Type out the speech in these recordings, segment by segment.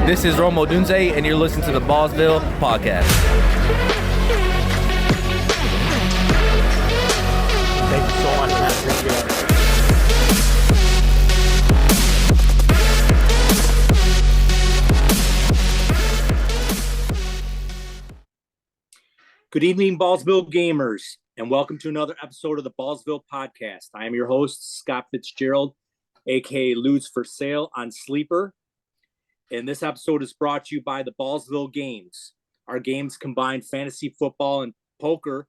This is Romo Dunze, and you're listening to the Ballsville podcast. Thank you so much, man. Appreciate it. Good evening, Ballsville gamers, and welcome to another episode of the Ballsville podcast. I am your host, Scott Fitzgerald, aka Lose for Sale on Sleeper. And this episode is brought to you by the Ballsville Games. Our games combine fantasy football and poker,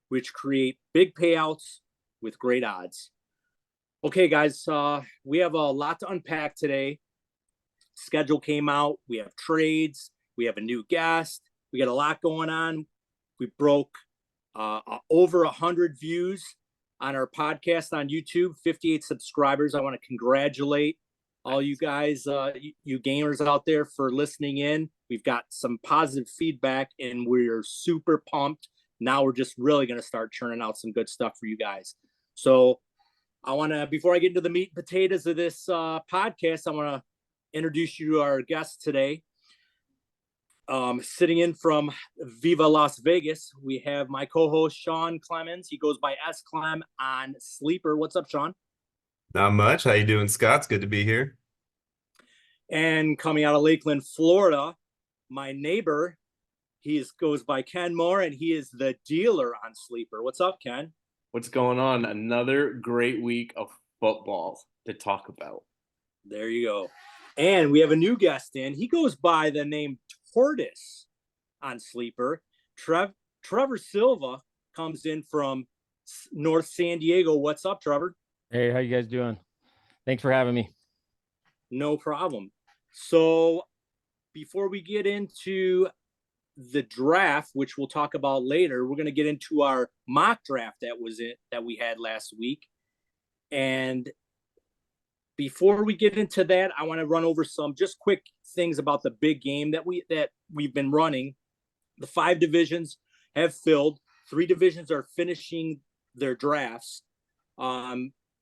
which create big payouts with great odds. Okay, guys, we have a lot to unpack today. Schedule came out. We have trades. We have a new guest. We got a lot going on. We broke over 100 views on our podcast on YouTube, 58 subscribers. I want to congratulate all you guys, you gamers out there, for listening in. We've got some positive feedback, and we're super pumped. Now we're just really going to start churning out some good stuff for you guys. So I want to, before I get into the meat and potatoes of this podcast, I want to introduce you to our guest today. Sitting in from Viva Las Vegas, we have my co-host, Sean Clemens. He goes by S. Clem on Sleeper. What's up, Sean? Not much. How you doing, Scott? It's good to be here. And coming out of Lakeland, Florida, my neighbor, goes by Ken Moore, and he is the dealer on Sleeper. What's up, Ken? What's going on? Another great week of football to talk about. There you go. And we have a new guest in. He goes by the name Tortoise on Sleeper. Trevor Silva comes in from North San Diego. What's up, Trevor? Hey, how you guys doing? Thanks for having me. No problem. So before we get into the draft, which we'll talk about later, we're going to get into our mock draft that we had last week. And before we get into that, I want to run over some just quick things about the big game that we've been running. The 5 divisions have filled. 3 divisions are finishing their drafts.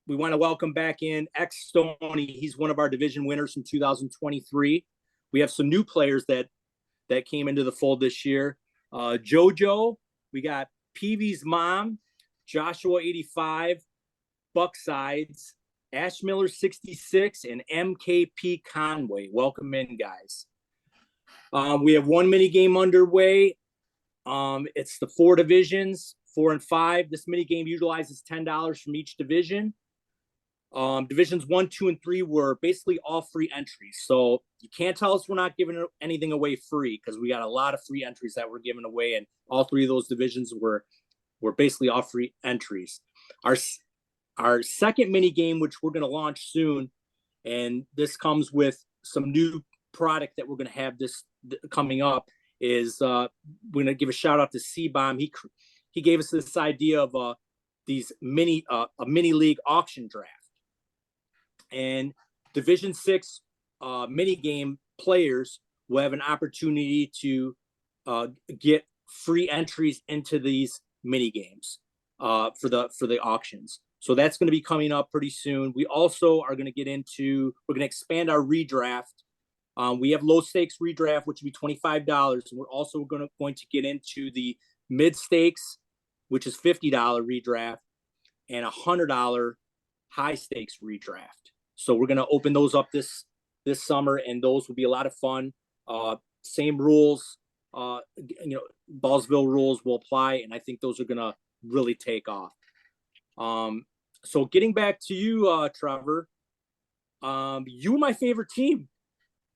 We want to welcome back in X Stoney. He's one of our division winners from 2023. We have some new players that came into the fold this year. JoJo, we got Peavy's mom, Joshua 85, Bucksides, Ash Miller 66, and MKP Conway. Welcome in, guys. We have one mini game underway. It's the 4 divisions, 4 and 5. This mini game utilizes $10 from each division. Divisions 1, 2, and 3 were basically all free entries. So you can't tell us we're not giving anything away free, because we got a lot of free entries that we're giving away, and all 3 of those divisions were basically all free entries. Our second mini game, which we're going to launch soon, and this comes with some new product that we're going to have coming up, is we're going to give a shout out to C-Bomb. He gave us this idea of a mini league auction draft. And Division 6 mini game players will have an opportunity to get free entries into these mini games for the auctions. So that's going to be coming up pretty soon. We also are going to we're going to expand our redraft. We have low stakes redraft, which will be $25. And we're also going to get into the mid stakes, which is $50 redraft, and $100 high stakes redraft. So we're going to open those up this summer, and those will be a lot of fun. Same rules, Ballsville rules will apply, and I think those are going to really take off. So getting back to you, Trevor, you were my favorite team,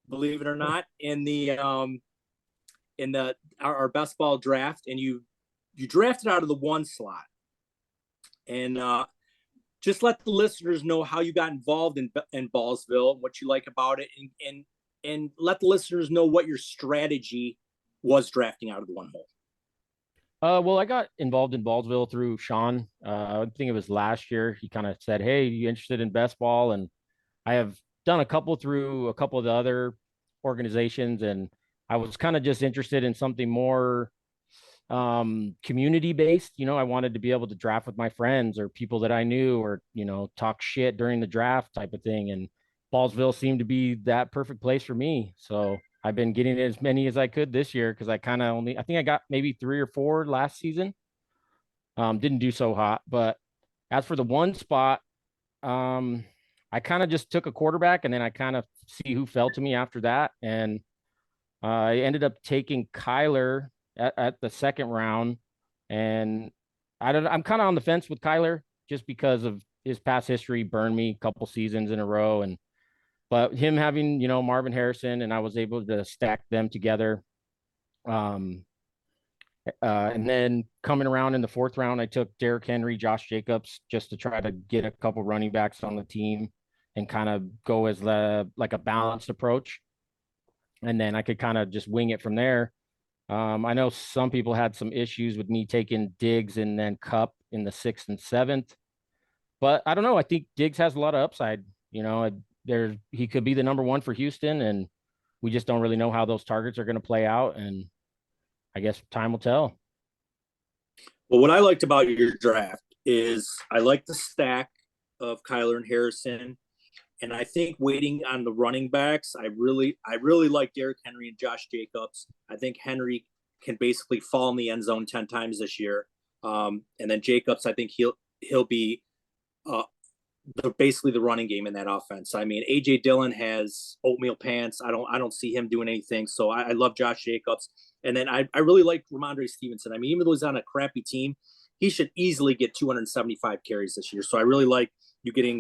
believe it or not, in our best ball draft, and you drafted out of the 1 slot. And just let the listeners know how you got involved in Ballsville, what you like about it, and let the listeners know what your strategy was drafting out of the 1 hole. Well, I got involved in Ballsville through Sean. I think it was last year. He kind of said, "Hey, you interested in best ball?" And I have done a couple through a couple of the other organizations, and I was kind of just interested in something more community based. I wanted to be able to draft with my friends or people that I knew, or talk shit during the draft type of thing. And Ballsville seemed to be that perfect place for me. So I've been getting as many as I could this year because I think I got maybe 3 or 4 last season. Didn't do so hot, but as for the one spot, I kind of just took a quarterback and then I kind of see who fell to me after that. And I ended up taking Kyler at the second round. And I'm kind of on the fence with Kyler just because of his past history, burned me a couple seasons in a row. But him having, Marvin Harrison, and I was able to stack them together. Um, and then coming around in the fourth round, I took Derrick Henry, Josh Jacobs, just to try to get a couple running backs on the team and kind of go as like a balanced approach. And then I could kind of just wing it from there. I know some people had some issues with me taking Diggs and then Cup in the 6th and 7th, but I don't know. I think Diggs has a lot of upside. He could be the number one for Houston, and we just don't really know how those targets are going to play out. And I guess time will tell. Well, what I liked about your draft is I like the stack of Kyler and Harrison. And I think waiting on the running backs, I really like Derrick Henry and Josh Jacobs. I think Henry can basically fall in the end zone 10 times this year. And then Jacobs, I think he'll be basically the running game in that offense. I mean, AJ Dillon has oatmeal pants. I don't see him doing anything. So I love Josh Jacobs. And then I really like Ramondre Stevenson. I mean, even though he's on a crappy team, he should easily get 275 carries this year. So I really like you getting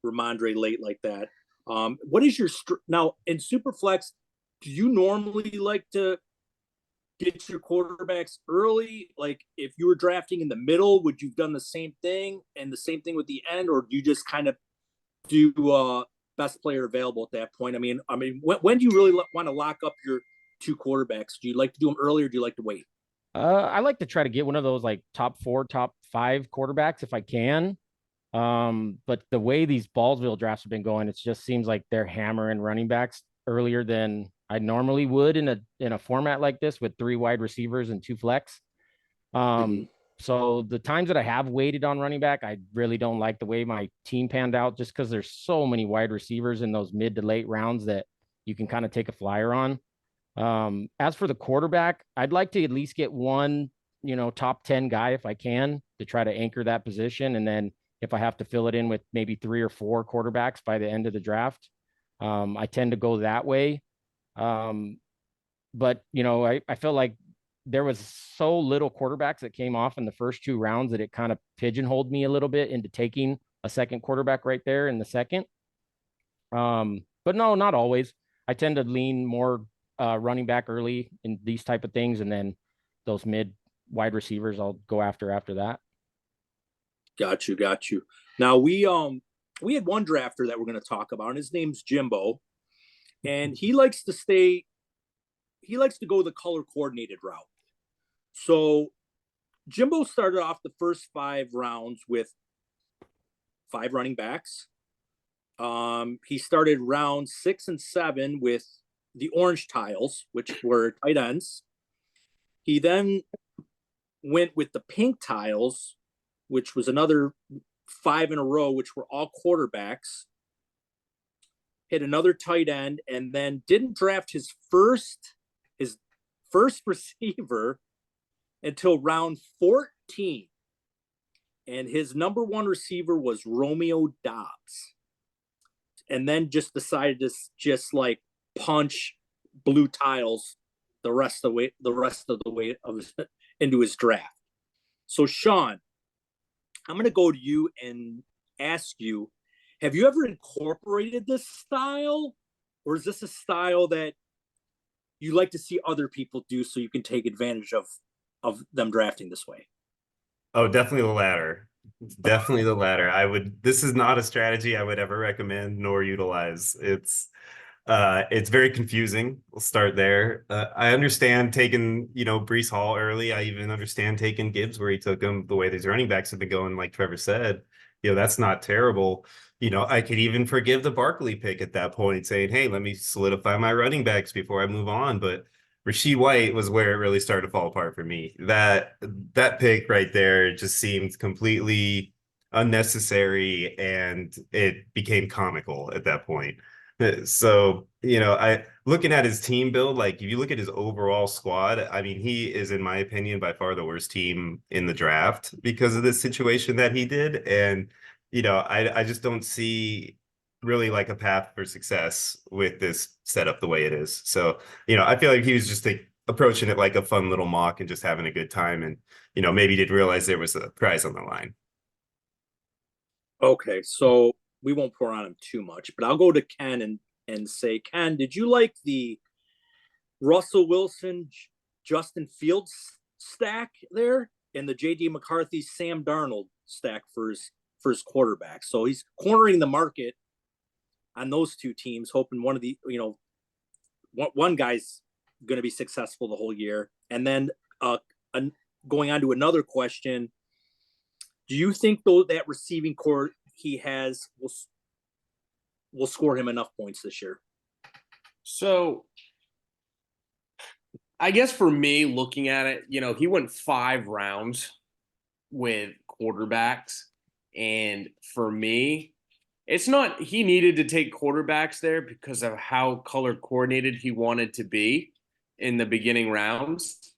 Ramondre late like that. What is your now in Superflex? Do you normally like to get your quarterbacks early? Like if you were drafting in the middle, would you've done the same thing and the same thing with the end, or do you just kind of do best player available at that point? I mean, when do you really want to lock up your 2 quarterbacks? Do you like to do them early or do you like to wait? I like to try to get one of those like top 4, top 5 quarterbacks if I can. But the way these Ballsville drafts have been going, it just seems like they're hammering running backs earlier than I normally would in a format like this with 3 wide receivers and 2 flex. So the times that I have waited on running back, I really don't like the way my team panned out just because there's so many wide receivers in those mid to late rounds that you can kind of take a flyer on. As for the quarterback, I'd like to at least get one, top 10 guy if I can to try to anchor that position. And then if I have to fill it in with maybe 3 or 4 quarterbacks by the end of the draft, I tend to go that way. But I felt like there was so little quarterbacks that came off in the first 2 rounds that it kind of pigeonholed me a little bit into taking a second quarterback right there in the second. But no, not always. I tend to lean more running back early in these type of things, and then those mid wide receivers I'll go after that. Got you. Now we had one drafter that we're going to talk about, and his name's Jimbo, and he likes to go the color coordinated route. So Jimbo started off the first 5 rounds with 5 running backs. He started round 6 and 7 with the orange tiles, which were tight ends. He then went with the pink tiles, which was another 5 in a row, which were all quarterbacks. Hit another tight end, and then didn't draft his first receiver until round 14. And his number 1 receiver was Romeo Doubs. And then just decided to just like punch blue tiles the rest of the way into his draft. So Sean, I'm going to go to you and ask you, have you ever incorporated this style, or is this a style that you like to see other people do so you can take advantage of them drafting this way? Oh, definitely the latter. Definitely the latter. This is not a strategy I would ever recommend nor utilize. It's very confusing. We'll start there. I understand taking, Breece Hall early. I even understand taking Gibbs where he took him the way these running backs have been going, like Trevor said. That's not terrible. I could even forgive the Barkley pick at that point, saying, hey, let me solidify my running backs before I move on. But Rashee White was where it really started to fall apart for me. That pick right there just seemed completely unnecessary, and it became comical at that point. So, I looking at his team build, like if you look at his overall squad, I mean, he is, in my opinion, by far the worst team in the draft because of this situation that he did. And, I just don't see really like a path for success with this setup the way it is. So, I feel like he was just approaching it like a fun little mock and just having a good time. And, maybe didn't realize there was a prize on the line. Okay, so we won't pour on him too much, but I'll go to Ken and say, Ken, did you like the Russell Wilson, Justin Fields stack there, and the J.D. McCarthy, Sam Darnold stack for his quarterback? So he's cornering the market on those two teams, hoping one of the one guy's going to be successful the whole year. And then going on to another question. Do you think though that receiving core he has will score him enough points this year? So I guess for me, looking at it, he went 5 rounds with quarterbacks. And for me, it's not he needed to take quarterbacks there because of how color coordinated he wanted to be in the beginning rounds.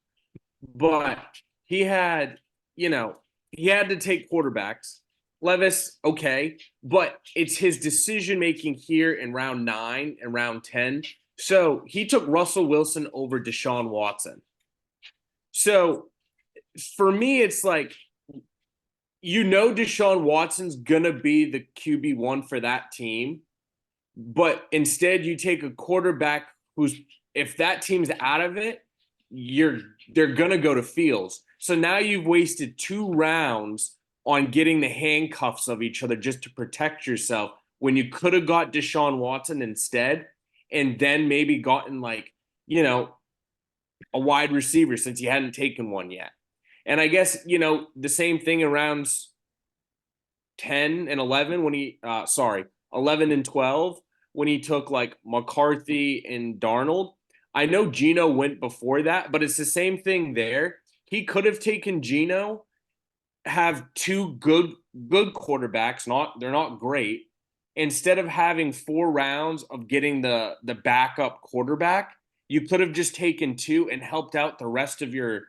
But he had, he had to take quarterbacks. Levis, okay, but it's his decision making here in round 9 and round 10. So he took Russell Wilson over Deshaun Watson. So for me, it's like, Deshaun Watson's going to be the QB1 for that team, but instead you take a quarterback who's, if that team's out of it, they're going to go to Fields. So now you've wasted 2 rounds on getting the handcuffs of each other just to protect yourself when you could have got Deshaun Watson instead and then maybe gotten a wide receiver since you hadn't taken one yet. And I guess, the same thing in rounds 10 and 11 when 11 and 12 when he took like McCarthy and Darnold. I know Geno went before that, but it's the same thing there. He could have taken Geno, have 2 good quarterbacks, they're not great. Instead of having 4 rounds of getting the backup quarterback, you could have just taken 2 and helped out the rest of your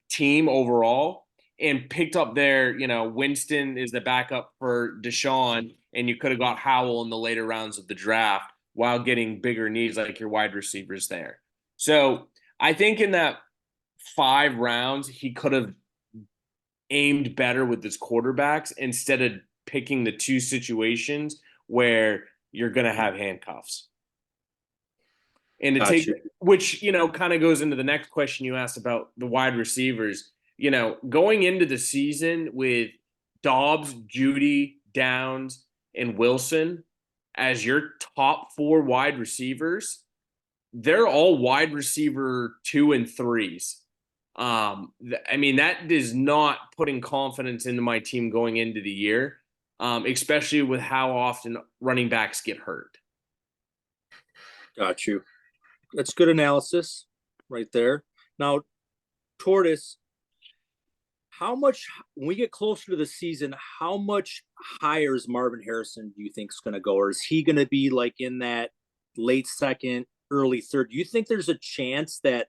team overall and picked up their, Winston is the backup for Deshaun, and you could have got Howell in the later rounds of the draft while getting bigger needs like your wide receivers there. So I think in that 5 rounds, he could have aimed better with his quarterbacks instead of picking the 2 situations where you're going to have handcuffs. And to take, which, kind of goes into the next question you asked about the wide receivers, going into the season with Dobbs, Judy, Downs, and Wilson as your top 4 wide receivers, they're all wide receiver 2 and 3s. I mean, that is not putting confidence into my team going into the year, especially with how often running backs get hurt. Got you. That's good analysis right there. Now, Tortoise, how much, when we get closer to the season, how much higher is Marvin Harrison do you think is going to go? Or is he going to be like in that late second, early third? Do you think there's a chance that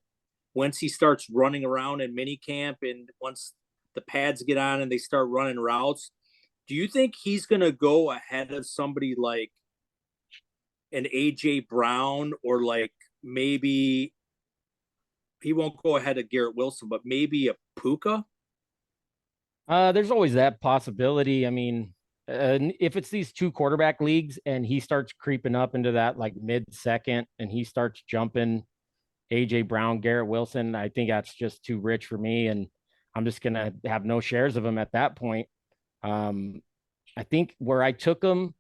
once he starts running around in mini camp and once the pads get on and they start running routes, do you think he's going to go ahead of somebody like an AJ Brown, or like maybe he won't go ahead of Garrett Wilson, but maybe a Puka? There's always that possibility. I mean, if it's these 2 quarterback leagues and he starts creeping up into that like mid-second and he starts jumping AJ Brown, Garrett Wilson, I think that's just too rich for me, and I'm just gonna have no shares of him at that point. I think where I took him,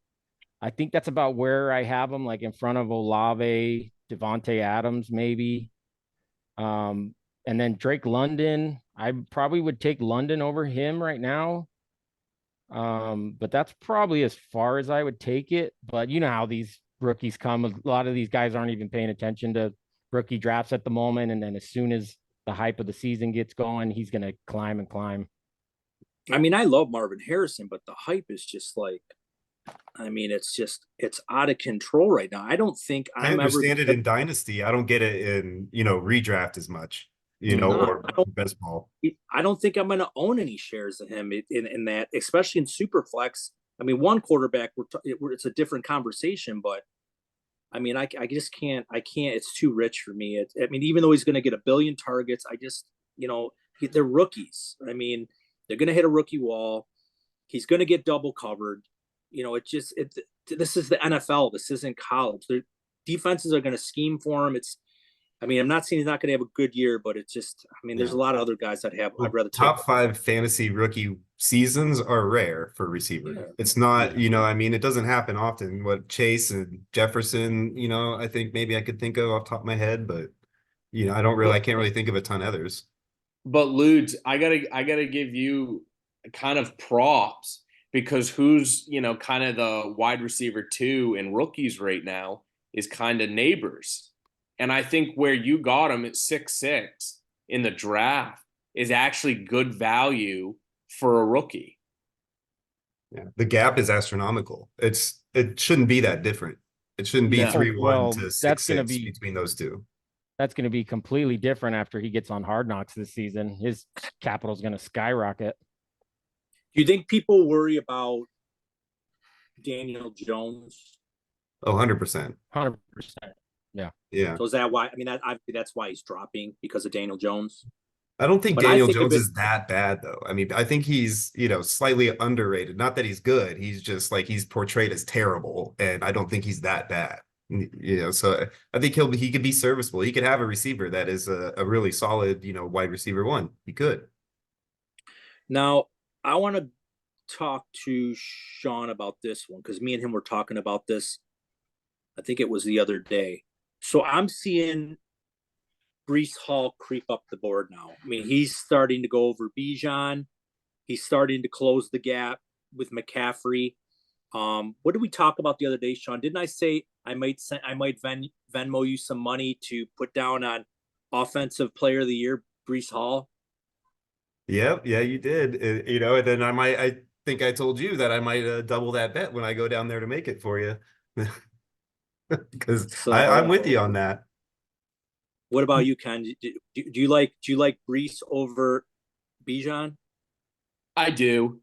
I think that's about where I have him, like in front of Olave, Devontae Adams, maybe. And then Drake London, I probably would take London over him right now. But that's probably as far as I would take it. But you know how these rookies come. A lot of these guys aren't even paying attention to rookie drafts at the moment. And then as soon as the hype of the season gets going, he's going to climb and climb. I mean, I love Marvin Harrison, but the hype is just like I mean, it's out of control right now. I don't think I I'm ever. understand it in Dynasty. I don't get it in, redraft as much, Mhm. or best ball. I don't think I'm going to own any shares of him in that, especially in Superflex. I mean, one quarterback, it's a different conversation, but I mean, I just can't. I can't. It's too rich for me. I mean, even though he's going to get a billion targets, I just, they're rookies. I mean, they're going to hit a rookie wall. He's going to get double covered. This is the NFL. This isn't college. Their defenses are going to scheme for him. I mean, I'm not saying he's not going to have a good year, but it's just, I mean, there's Yeah. a lot of other guys I'd Well, rather take. top 5 fantasy rookie seasons are rare for receiver. Yeah. It's not, I mean, it doesn't happen often. What Chase and Jefferson, I think maybe I could think of off the top of my head, but I can't really think of a ton others. But Ludes, I gotta give you kind of props because who's kind of the wide receiver 2 in rookies right now is kind of Neighbors. And I think where you got him at 6'6" in the draft is actually good value for a rookie. Yeah. The gap is astronomical. It shouldn't be that different. It shouldn't be No. 3-1 Well, to that's gonna 6-6 be between those two. that's going to be completely different after he gets on Hard Knocks this season. His capital is going to skyrocket. Do you think people worry about Daniel Jones? Oh, 100%. 100%. Yeah. So is that why? I mean, that's why he's dropping because of Daniel Jones. I don't think But I Daniel think Jones is that bad though. I mean, I think he's, slightly underrated. Not that he's good. He's just like he's portrayed as terrible, and I don't think he's that bad. So I think he could be serviceable. He could have a receiver that is a really solid, wide receiver 1. He could. Now, I want to talk to Sean about this one because me and him were talking about this. I think it was the other day. So I'm seeing Breece Hall creep up the board now. I mean, he's starting to go over Bijan. He's starting to close the gap with McCaffrey. What did we talk about the other day, Sean? Didn't I say I might Venmo you some money to put down on offensive player of the year, Breece Hall? Yeah, you did. And then I think I told you that I might double that bet when I go down there to make it for you. Because I'm with you on that. What about you, Ken? Do you like Breece over Bijan? I do.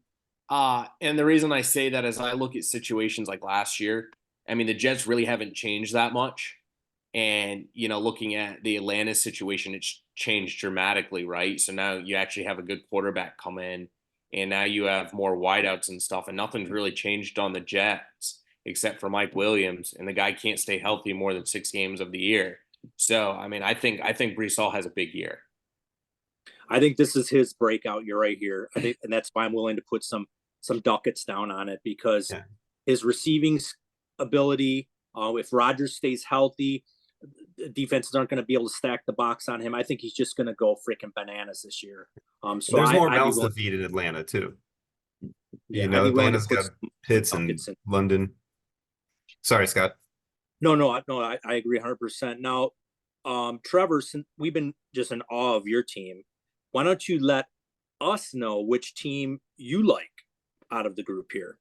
And the reason I say that is I look at situations like last year. I mean, the Jets really haven't changed that much. And, looking at the Atlanta situation, it's changed dramatically, right? So now you actually have a good quarterback come in, and now you have more wideouts and stuff, and nothing's really changed on the Jets except for Mike Williams, and the guy can't stay healthy more than 6 games of the year. So, I mean, I think Breece Hall has a big year. I think this is his breakout year right here. I think, and that's why I'm willing to put some ducats down on it because his receiving ability, if Rodgers stays healthy, defenses aren't going to be able to stack the box on him. I think he's just going to go freaking bananas this year. So there's more mouths to feed in Atlanta too. Atlanta's got Pitts and London. Sorry, Scott. No, I agree 100%. Now, Trevor, since we've been just in awe of your team, why don't you let us know which team you like out of the group here?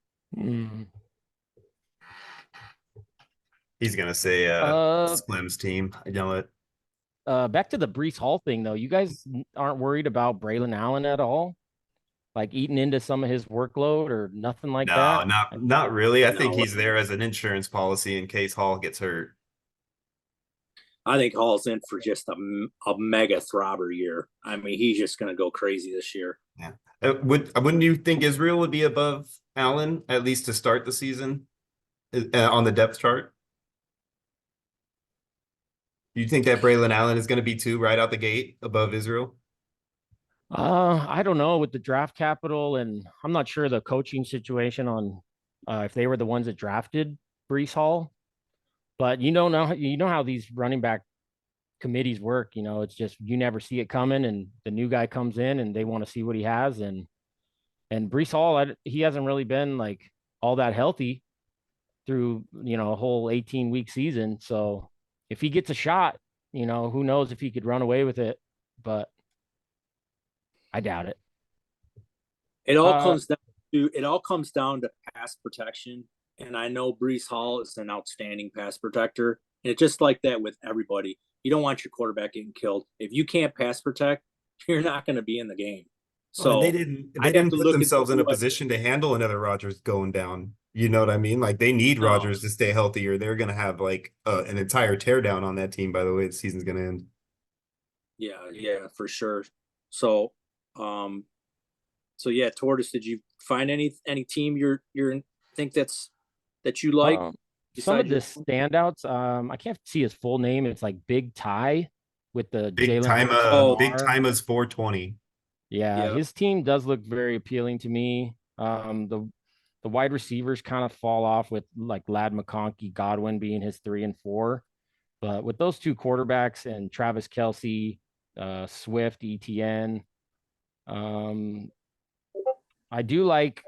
He's gonna say Slim's team. I know it. Back to the Breece Hall thing, though. You guys aren't worried about Braylon Allen at all? Like eating into some of his workload or nothing like that? No, not really. I think he's there as an insurance policy in case Hall gets hurt. I think Hall's in for just a mega throbber year. I mean, he's just going to go crazy this year. Yeah. Wouldn't you think Israel would be above Allen, at least to start the season on the depth chart? You think that Braylon Allen is going to be 2 right out the gate above Israel? I don't know with the draft capital, and I'm not sure the coaching situation on if they were the ones that drafted Breece Hall. But you know how these running back committees work. It's just you never see it coming, and the new guy comes in, and they want to see what he has. And Breece Hall, he hasn't really been like all that healthy through a whole 18-week season. So if he gets a shot, who knows if he could run away with it, but I doubt it. It all comes down to pass protection. and I know Brees Hall is an outstanding pass protector. And it's just like that with everybody. You don't want your quarterback getting killed. If you can't pass protect, you're not going to be in the game. Well, and they So didn't they I'd have didn't to put look into themselves in a what. position to handle another Rodgers going down. You know what I mean? Like they need No, Rodgers to stay healthy, or they're gonna have like an entire teardown on that team by the way the season's gonna end. yeah, for sure. So, um, so yeah, Tortoise, did you find any team you're think that you like Some of besides the your? standouts, I can't see his full name. It's like Big Ty with the Big Jalen time Hurts and Big Lamar. time is 420. Yeah, Yeah, his team does look very appealing to me. The wide receivers kind of fall off with like Lad McConkey, Godwin being his 3 and 4. But with those two quarterbacks and Travis Kelsey, Swift, ETN, um, I do like,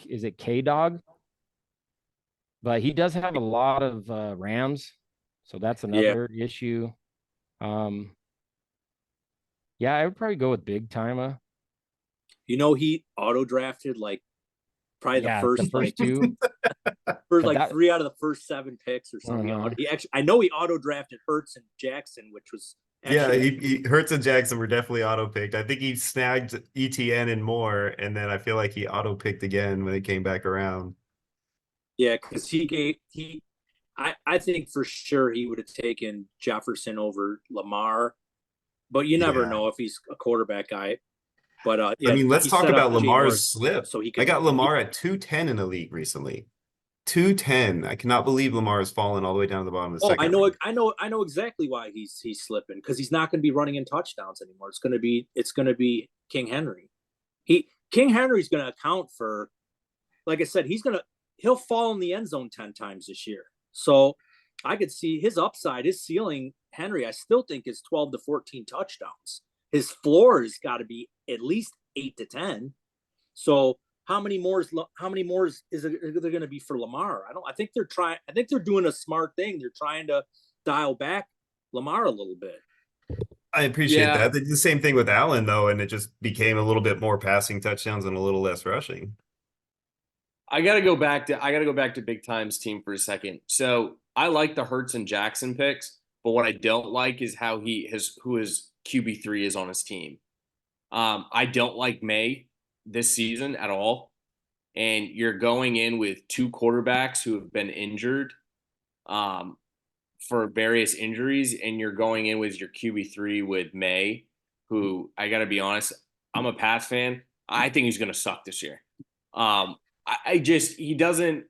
is it K Dog? But he does have a lot of Rams, so that's yeah. another issue. Um, yeah, I would probably go with Big Timer. He auto drafted like probably the Yeah, the first first two, for but like that, 3 out of the first 7 picks or something. uh He actually, I know he auto drafted Hurts and Jackson, which was Yeah, actually he Hurts and Jackson were definitely auto picked. I think he snagged ETN and more, and then I feel like he auto picked again when it came back around. yeah, because I think for sure he would have taken Jefferson over Lamar, but you never Yeah. know if he's a quarterback guy. But I yeah, mean, let's he talk set up about Jay Lamar's Norris slip. so he I could. got Lamar at 210 in the league recently. 210. I cannot believe Lamar has fallen all the way down to the bottom of the Oh, second round. I know exactly why he's slipping because he's not going to be running in touchdowns anymore. It's going to be King Henry. King Henry's going to account for, like I said, he'll fall in the end zone 10 times this year. So I could see his upside, his ceiling. Henry, I still think is 12 to 14 touchdowns. His floor has got to be at least 8 to 10. So how many more is there going to be for Lamar? I think they're trying. I think they're doing a smart thing. They're trying to dial back Lamar a little bit. I appreciate Yeah, that. They did the same thing with Allen, though, and it just became a little bit more passing touchdowns and a little less rushing. I gotta go back to Big Time's team for a second. So I like the Hurts and Jackson picks, but what I don't like is who his QB3 is on his team. I don't like May this season at all. And you're going in with two quarterbacks who have been injured um, for various injuries, and you're going in with your QB3 with May, who I got to be honest, I'm a Pats fan. I think he's going to suck this year. He doesn't,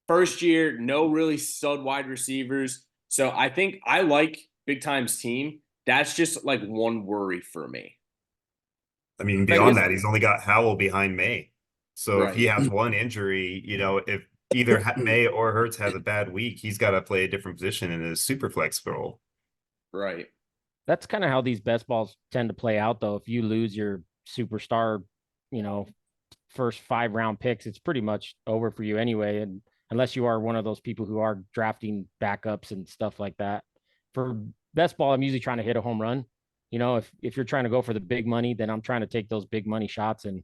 first year, no really stud wide receivers. So I think I like Big Time's team. That's just like one worry for me. I mean, But I beyond guess, that, he's only got Howell behind May. So if he right. has one injury, if either May or Hurts has a bad week, he's got to play a different position in his super flex role. Right. that's kind of how these best balls tend to play out, though. If you lose your superstar, you know, first 5 round picks, it's pretty much over for you anyway. And unless you are one of those people who are drafting backups and stuff like that. For best ball, I'm usually trying to hit a home run. If you're trying to go for the big money, then I'm trying to take those big money shots, and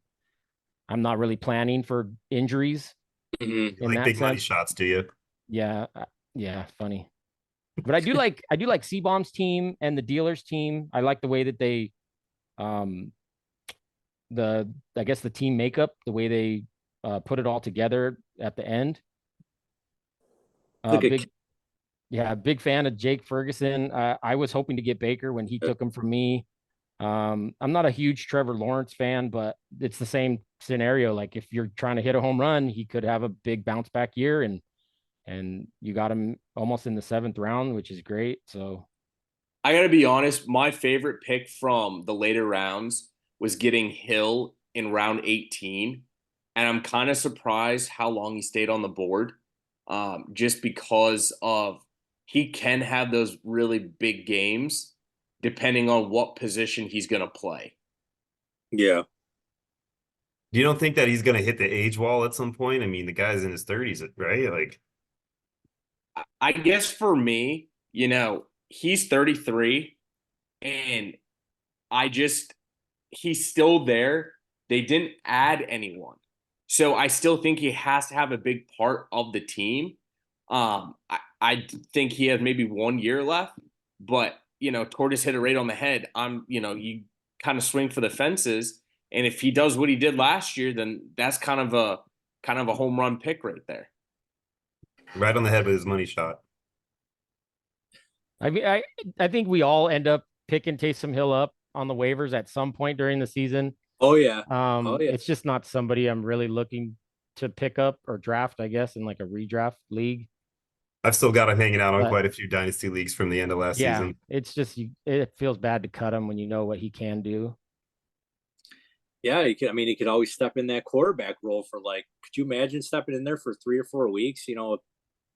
I'm not really planning for injuries Mm-hmm. You in like that big money sense. shots, do you? Yeah, yeah, funny. But I do like C-Bomb's team and the dealers team. I like the way that they um I guess the team makeup, the way they put it all together at the end. Look at Big Yeah, big fan of Jake Ferguson. I was hoping to get Baker when he took him from me. I'm not a huge Trevor Lawrence fan, but it's the same scenario. Like if you're trying to hit a home run, he could have a big bounce back year, and you got him almost in the 7th round, which is great. So I got to be honest, my favorite pick from the later rounds was getting Hill in round 18. And I'm kind of surprised how long he stayed on the board, just because of he can have those really big games depending on what position he's going to play. yeah. You don't think that he's going to hit the age wall at some point? I mean, the guy's in his 30s, right? Like, I guess for me, he's 33 and I just, he's still there. They didn't add anyone. So I still think he has to have a big part of the team. I think he has maybe 1 year left, but Tortoise hit it right on the head. You kind of swing for the fences, and if he does what he did last year, then that's kind of a home run pick right there. Right on the head with his money shot. I mean, I think we all end up picking Taysom Hill up on the waivers at some point during the season. Oh yeah. Oh yeah. It's just not somebody I'm really looking to pick up or draft, I guess, in like a redraft league. I've still got him hanging out on But- quite a few dynasty leagues from the end of last Yeah, season. it's just it feels bad to cut him when you know what he can do. Yeah, he could always step in that quarterback role for like. Could you imagine stepping in there for 3 or 4 weeks? If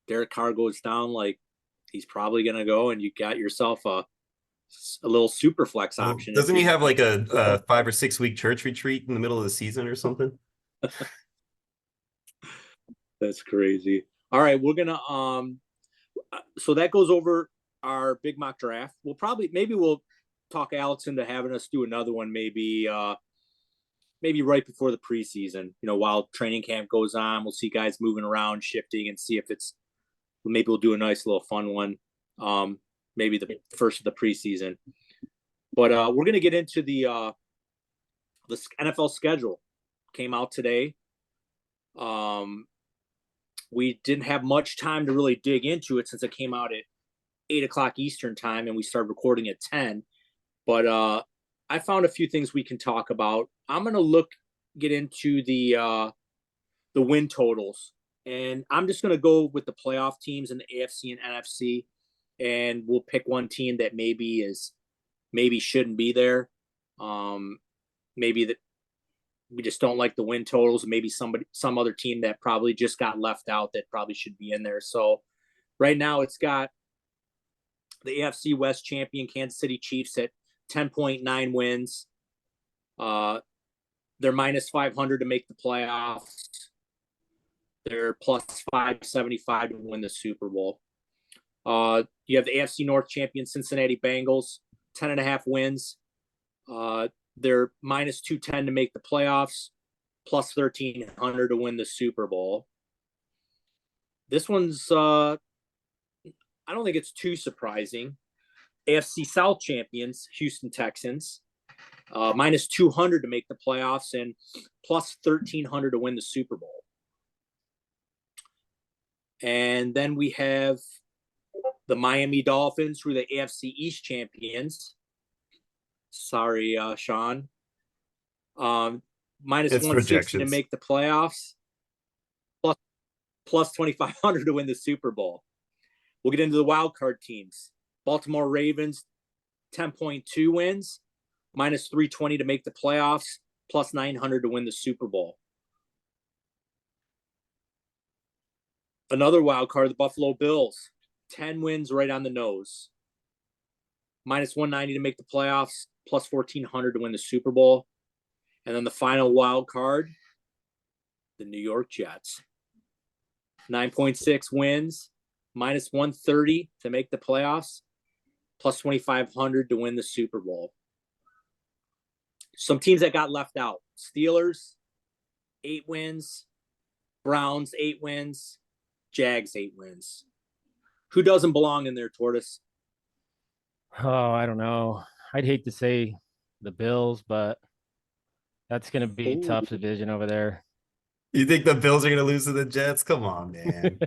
Derek Carr goes down, like he's probably gonna go, and you got yourself a little super flex option. Doesn't he have like a 5 or 6 week church retreat in the middle of the season or something? That's crazy. All right, we're gonna so that goes over our big mock draft. Maybe we'll talk Alex into having us do another one, maybe right before the preseason. While training camp goes on, we'll see guys moving around, shifting, and see if maybe we'll do a nice little fun one. Maybe the first of the preseason. But we're gonna get into the NFL schedule. Came out today. We didn't have much time to really dig into it since it came out at 8:00 Eastern time, and we started recording at 10. But I found a few things we can talk about. I'm gonna get into the win totals, and I'm just gonna go with the playoff teams in the AFC and NFC, and we'll pick one team that maybe shouldn't be there. Maybe that we just don't like the win totals. Maybe some other team that probably just got left out that probably should be in there. So right now it's got the AFC West champion Kansas City Chiefs at 10.9 wins. They're minus 500 to make the playoffs. They're plus 575 to win the Super Bowl. You have the AFC North champion Cincinnati Bengals, 10.5 wins. They're minus 210 to make the playoffs, plus 1,300 to win the Super Bowl. This one's, I don't think it's too surprising. AFC South champions, Houston Texans, minus 200 to make the playoffs and plus 1,300 to win the Super Bowl. And then we have the Miami Dolphins, who are the AFC East champions. Sorry, Sean. Minus 160 to make the playoffs, plus 2,500 to win the Super Bowl. We'll get into the wild card teams. Baltimore Ravens, 10.2 wins, minus 320 to make the playoffs, plus 900 to win the Super Bowl. Another wild card, the Buffalo Bills, 10 wins right on the nose, minus 190 to make the playoffs, plus 1,400 to win the Super Bowl. And then the final wild card, the New York Jets, 9.6 wins, minus 130 to make the playoffs, plus 2,500 to win the Super Bowl. Some teams that got left out: Steelers, 8 wins, Browns, 8 wins, Jags, 8 wins. Who doesn't belong in there, Tortoise? Oh, I don't know. I'd hate to say the Bills, but that's going to be a tough division over there. You think the Bills are going to lose to the Jets? Come on, man.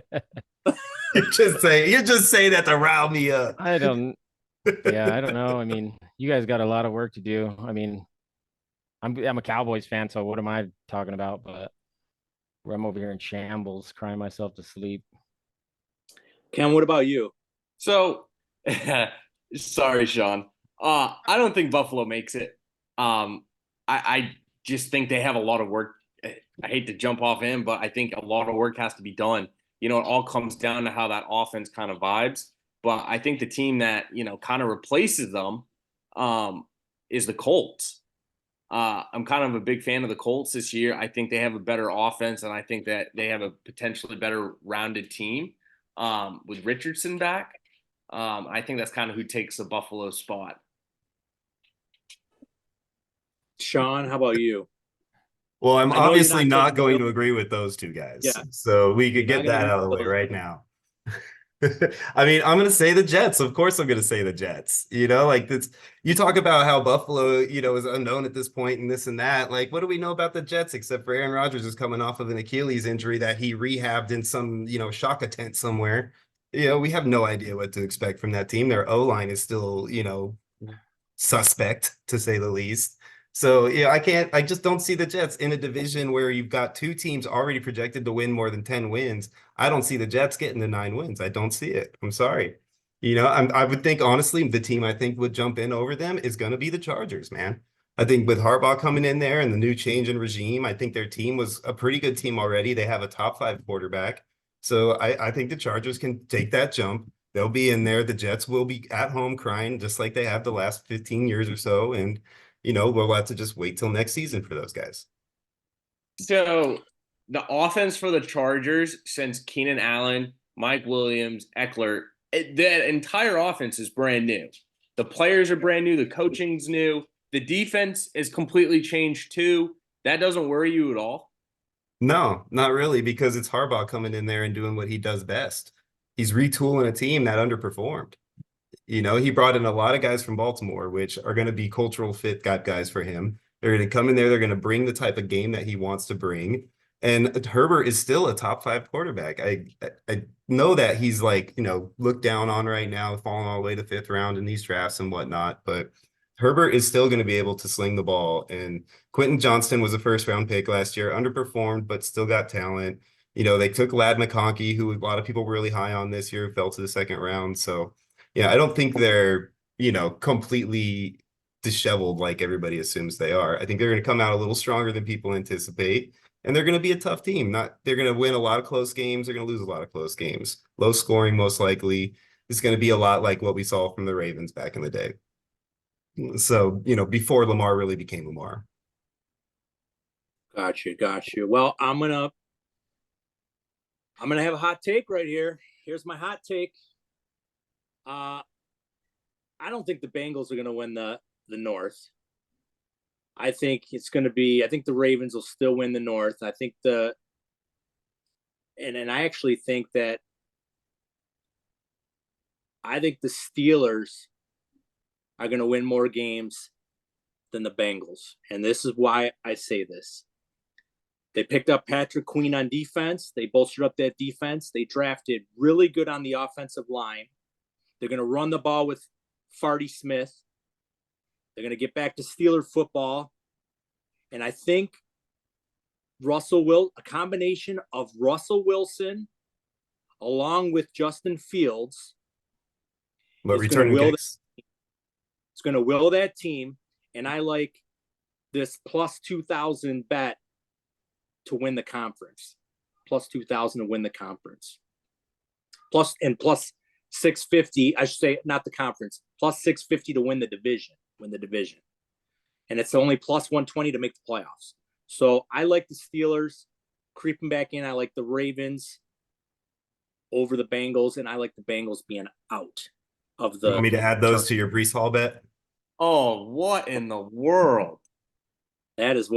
You're just saying that to rile me up. I don't know. I mean, you guys got a lot of work to do. I mean, I'm a Cowboys fan, so what am I talking about? But I'm over here in shambles, crying myself to sleep. Cam, what about you? So, sorry, Sean. I don't think Buffalo makes it. I just think they have a lot of work. I hate to jump off in, but I think a lot of work has to be done. It all comes down to how that offense kind of vibes. But I think the team that, kind of replaces them is the Colts. I'm kind of a big fan of the Colts this year. I think they have a better offense, and I think that they have a potentially better rounded team with Richardson back. I think that's kind of who takes the Buffalo spot. Sean, how about you? Well, I'm I know you're obviously not not getting going the- to agree with those two guys. Yeah. So we You're could not get gonna that agree out of the with way those right two. now. I mean, I'm going to say the Jets. Of course, I'm going to say the Jets. You know, like this, you talk about how Buffalo, you know, is unknown at this point and this and that. Like, what do we know about the Jets except for Aaron Rodgers is coming off of an Achilles injury that he rehabbed in some, you know, Shaka tent somewhere. You know, we have no idea what to expect from that team. Their O-line is still, you know, suspect to say the least. So yeah, I just don't see the Jets in a division where you've got two teams already projected to win more than 10 wins. I don't see the Jets getting to 9 wins. I don't see it. I'm sorry. You know, I would think honestly, the team I think would jump in over them is going to be the Chargers, man. I think with Harbaugh coming in there and the new change in regime, I think their team was a pretty good team already. They have a top 5 quarterback. So I think the Chargers can take that jump. They'll be in there. The Jets will be at home crying just like they have the last 15 years or so. And, you know, we'll have to just wait till next season for those guys. So the offense for the Chargers, since Keenan Allen, Mike Williams, Eckler, the entire offense is brand new. The players are brand new. The coaching's new. The defense is completely changed too. That doesn't worry you at all? No, not really, because it's Harbaugh coming in there and doing what he does best. He's retooling a team that underperformed. You know, he brought in a lot of guys from Baltimore, which are going to be cultural fit guys for him. They're going to come in there. They're going to bring the type of game that he wants to bring. And Herbert is still a top 5 quarterback. I know that he's like, you know, looked down on right now, falling all the way to 5th round in these drafts and whatnot. But Herbert is still going to be able to sling the ball. And Quentin Johnston was a 1st-round pick last year, underperformed, but still got talent. You know, they took Lad McConkey, who a lot of people were really high on this year, fell to the 2nd round. So, yeah, I don't think they're, you know, completely disheveled like everybody assumes they are. I think they're going to come out a little stronger than people anticipate, and they're going to be a tough team. They're going to win a lot of close games. They're going to lose a lot of close games. Low scoring, most likely. It's going to be a lot like what we saw from the Ravens back in the day. So, you know, before Lamar really became Lamar. Gotcha. Well, I'm gonna have a hot take right here. Here's my hot take. I don't think the Bengals are going to win the North. I think the Ravens will still win the North. I think and I actually think that the Steelers are going to win more games than the Bengals. And this is why I say this. They picked up Patrick Queen on defense. They bolstered up that defense. They drafted really good on the offensive line. They're going to run the ball with Farty Smith. They're going to get back to Steeler football. And I think a combination of Russell Wilson along with Justin Fields But returning kicks. It's going to will that team. And I like this plus 2,000 bet to win the conference. Plus 2,000 to win the conference. Plus 650, I should say, not the conference, plus 650 to win the division. And it's only plus 120 to make the playoffs. So I like the Steelers creeping back in. I like the Ravens over the Bengals, and I like the Bengals being out of the. You want me to add those to your Breece Hall bet? Oh, what in the world? That is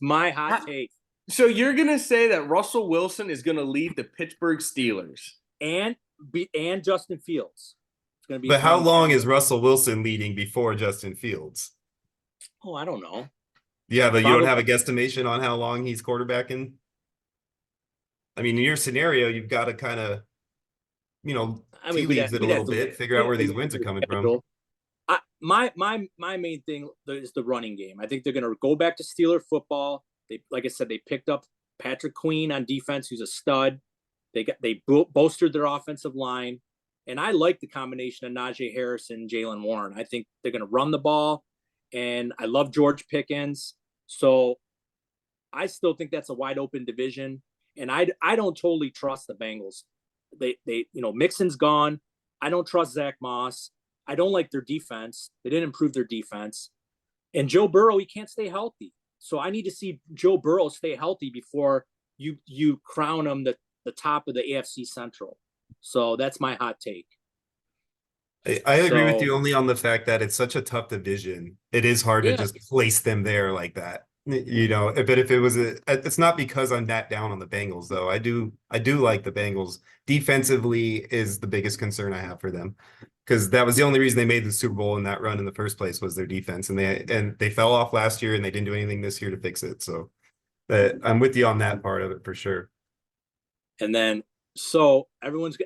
my hot take. So you're going to say that Russell Wilson is going to lead the Pittsburgh Steelers? And Justin Fields. It's going to be. But how long is Russell Wilson leading before Justin Fields? Oh, I don't know. Yeah, but you don't have a guesstimation on how long he's quarterbacking? I mean, in your scenario, you've got to kind of, you know, tea leaves it a little bit, figure out where these wins are coming from. My main thing is the running game. I think they're going to go back to Steeler football. Like I said, they picked up Patrick Queen on defense, who's a stud. They bolstered their offensive line, and I like the combination of Najee Harris and Jalen Warren. I think they're going to run the ball, and I love George Pickens. So I still think that's a wide open division, and I don't totally trust the Bengals. Mixon's gone. I don't trust Zach Moss. I don't like their defense. They didn't improve their defense, and Joe Burrow, he can't stay healthy. So I need to see Joe Burrow stay healthy before you crown him the top of the AFC Central. So that's my hot take. I agree with you only on the fact that it's such a tough division. It is hard to just place them there like that. You know, but if it was it's not because I'm that down on the Bengals though. I do like the Bengals. Defensively is the biggest concern I have for them because that was the only reason they made the Super Bowl in that run in the first place was their defense, and they fell off last year and they didn't do anything this year to fix it. So I'm with you on that part of it for sure. And then, so everyone's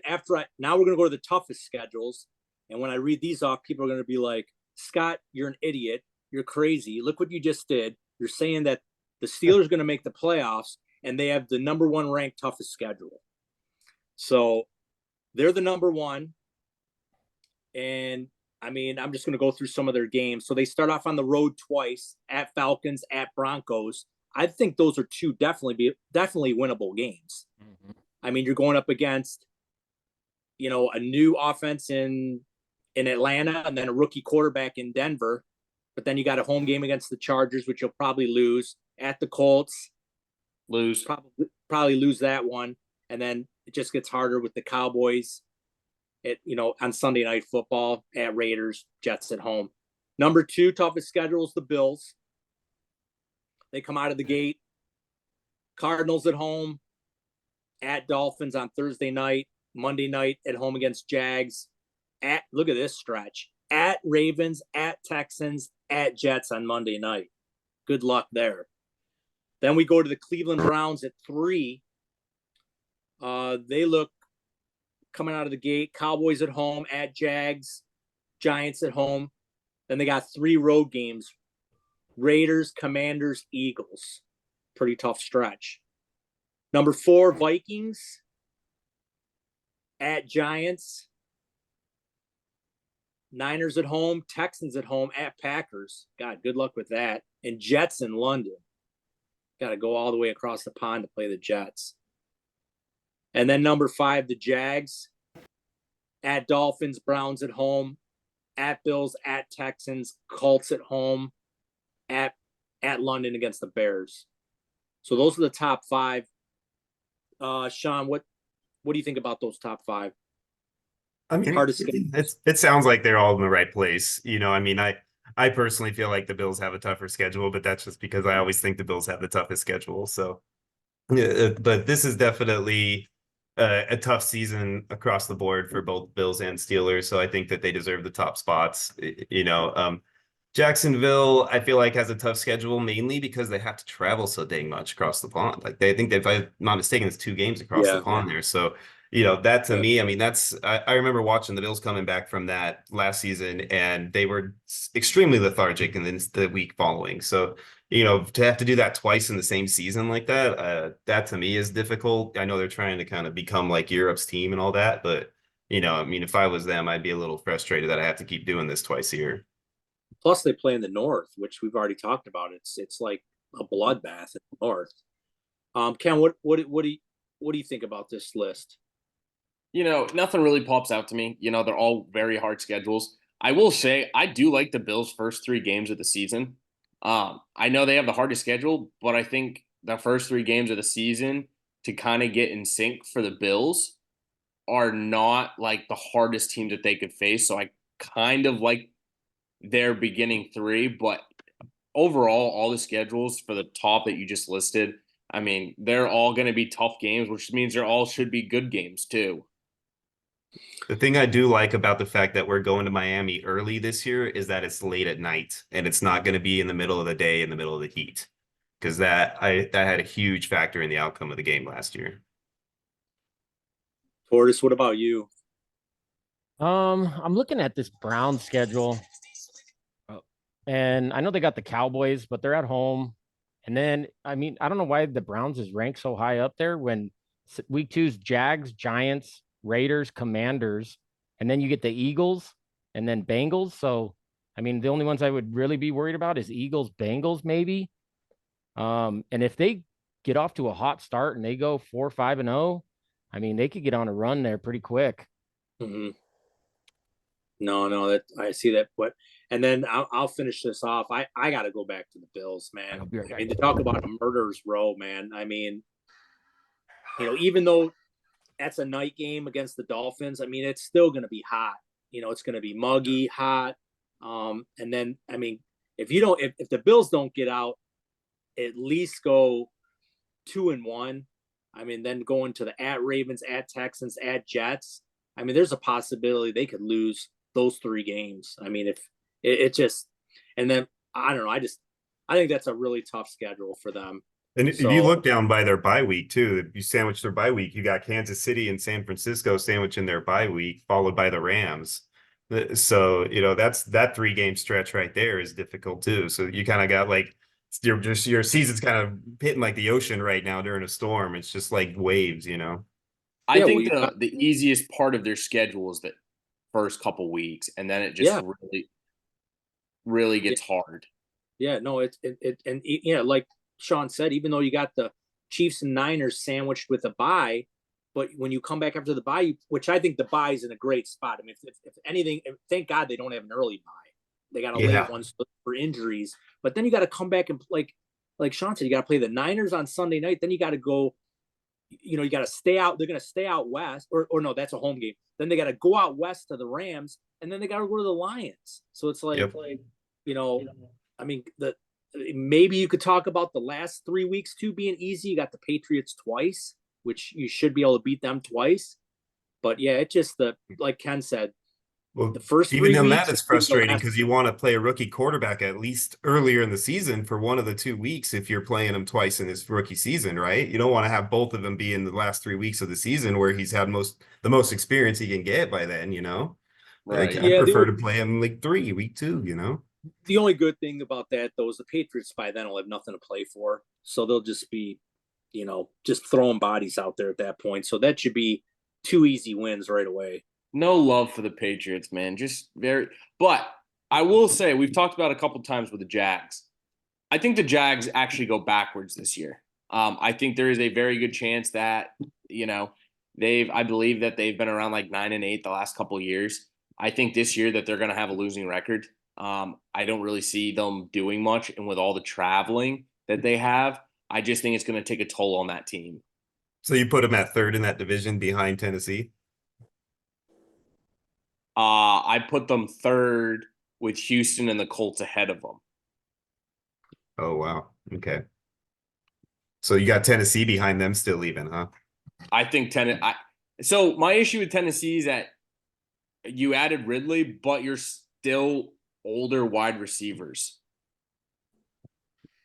now we're going to go to the toughest schedules. And when I read these off, people are going to be like, Scott, you're an idiot. You're crazy. Look what you just did. You're saying that the Steelers are going to make the playoffs and they have the number one ranked toughest schedule. So they're the number one. And I mean, I'm just going to go through some of their games. So they start off on the road twice at Falcons, at Broncos. I think those are two definitely winnable games. Mm-hmm. I mean, you're going up against, you know, a new offense in Atlanta and then a rookie quarterback in Denver. But then you got a home game against the Chargers, which you'll probably lose. At the Colts, probably lose that one. And then it just gets harder with the Cowboys on Sunday Night Football, at Raiders, Jets at home. Number 2 toughest schedule is the Bills. They come out of the gate. Cardinals at home, at Dolphins on Thursday night, Monday night at home against Jags. Look at this stretch. At Ravens, at Texans, at Jets on Monday night. Good luck there. Then we go to the Cleveland Browns at 3. They look coming out of the gate. Cowboys at home, at Jags, Giants at home. Then they got 3 road games. Raiders, Commanders, Eagles. Pretty tough stretch. Number 4, Vikings, at Giants, Niners at home, Texans at home, at Packers. God, good luck with that. And Jets in London. Got to go all the way across the pond to play the Jets. And then number 5, the Jags, at Dolphins, Browns at home, at Bills, at Texans, Colts at home, at London against the Bears. So those are the top 5. Sean, what do you think about those top 5? I mean, it sounds like they're all in the right place. You know, I mean, I personally feel like the Bills have a tougher schedule, but that's just because I always think the Bills have the toughest schedule. So, yeah, but this is definitely a tough season across the board for both Bills and Steelers. So I think that they deserve the top spots. You know, Jacksonville, I feel like has a tough schedule mainly because they have to travel so dang much across the pond. Like I think if I'm not mistaken, it's 2 games across the pond there. So, you know, that to me, I mean, I remember watching the Bills coming back from that last season and they were extremely lethargic in the week following. So, you know, to have to do that twice in the same season like that, that to me is difficult. I know they're trying to kind of become like Europe's team and all that, but, you know, I mean, if I was them, I'd be a little frustrated that I have to keep doing this twice a year. Plus, they play in the North, which we've already talked about. It's like a bloodbath in the North. Ken, what do you think about this list? You know, nothing really pops out to me. You know, they're all very hard schedules. I will say I do like the Bills' first 3 games of the season. I know they have the hardest schedule, but I think the first 3 games of the season to kind of get in sync for the Bills are not like the hardest team that they could face. So I kind of like their beginning 3, but overall, all the schedules for the top that you just listed, I mean, they're all going to be tough games, which means they're all should be good games too. The thing I do like about the fact that we're going to Miami early this year is that it's late at night and it's not going to be in the middle of the day in the middle of the heat, because that had a huge factor in the outcome of the game last year. Tortoise, what about you? I'm looking at this Brown schedule, and I know they got the Cowboys, but they're at home. And then, I mean, I don't know why the Browns is ranked so high up there when week 2's Jags, Giants, Raiders, Commanders, and then you get the Eagles and then Bengals. So, I mean, the only ones I would really be worried about is Eagles, Bengals, maybe. And if they get off to a hot start and they go 4-5-0, I mean, they could get on a run there pretty quick. Mm-hmm. No, that I see that. But and then I'll finish this off. I got to go back to the Bills, man. I mean, to talk about a murderer's row, man. I mean, you know, even though that's a night game against the Dolphins, I mean, it's still going to be hot. You know, it's going to be muggy, hot. And then, I mean, if the Bills don't get out at least go 2-1. I mean, then going to the at Ravens, at Texans, at Jets. I mean, there's a possibility they could lose those 3 games. I mean, if it just, and then I don't know. I think that's a really tough schedule for them. And if you look down by their bye week too, if you sandwich their bye week, you got Kansas City and San Francisco sandwiching their bye week, followed by the Rams. So, that's that 3-game stretch right there is difficult too. So you kind of got like your season's kind of hitting like the ocean right now during a storm. It's just like waves, I think the easiest part of their schedule is the first couple weeks, and then it just really gets hard. Yeah, no, like Sean said, even though you got the Chiefs and Niners sandwiched with a bye, but when you come back after the bye, which I think the bye is in a great spot. I mean, if anything, thank God they don't have an early bye. They got to late ones for injuries, but then you got to come back and like Sean said, you got to play the Niners on Sunday night. Then you got to go, you got to stay out. They're going to stay out west, or no, that's a home game. Then they got to go out west to the Rams, and then they got to go to the Lions. So it's like, I mean, maybe you could talk about the last 3 weeks too being easy. You got the Patriots twice, which you should be able to beat them twice. But yeah, it just like Ken said, well, the first 3 even weeks, then that is frustrating because you want to play a rookie quarterback at least earlier in the season for one of the 2 weeks if you're playing him twice in his rookie season, right? You don't want to have both of them be in the last 3 weeks of the season where he's had the most experience he can get by then, Right. Like, I prefer to play him like week 2. The only good thing about that though is the Patriots by then will have nothing to play for, so they'll just be, just throwing bodies out there at that point. So that should be 2 easy wins right away. No love for the Patriots, man. But I will say, we've talked about a couple times with the Jags. I think the Jags actually go backwards this year. I think there is a very good chance that, I believe that they've been around like 9-8 the last couple of years. I think this year that they're going to have a losing record. I don't really see them doing much. And with all the traveling that they have, I just think it's going to take a toll on that team. So you put them at 3rd in that division behind Tennessee? I put them 3rd with Houston and the Colts ahead of them. Oh, wow. Okay. So you got Tennessee behind them still even, huh? I think so my issue with Tennessee is that you added Ridley, but you're still older wide receivers.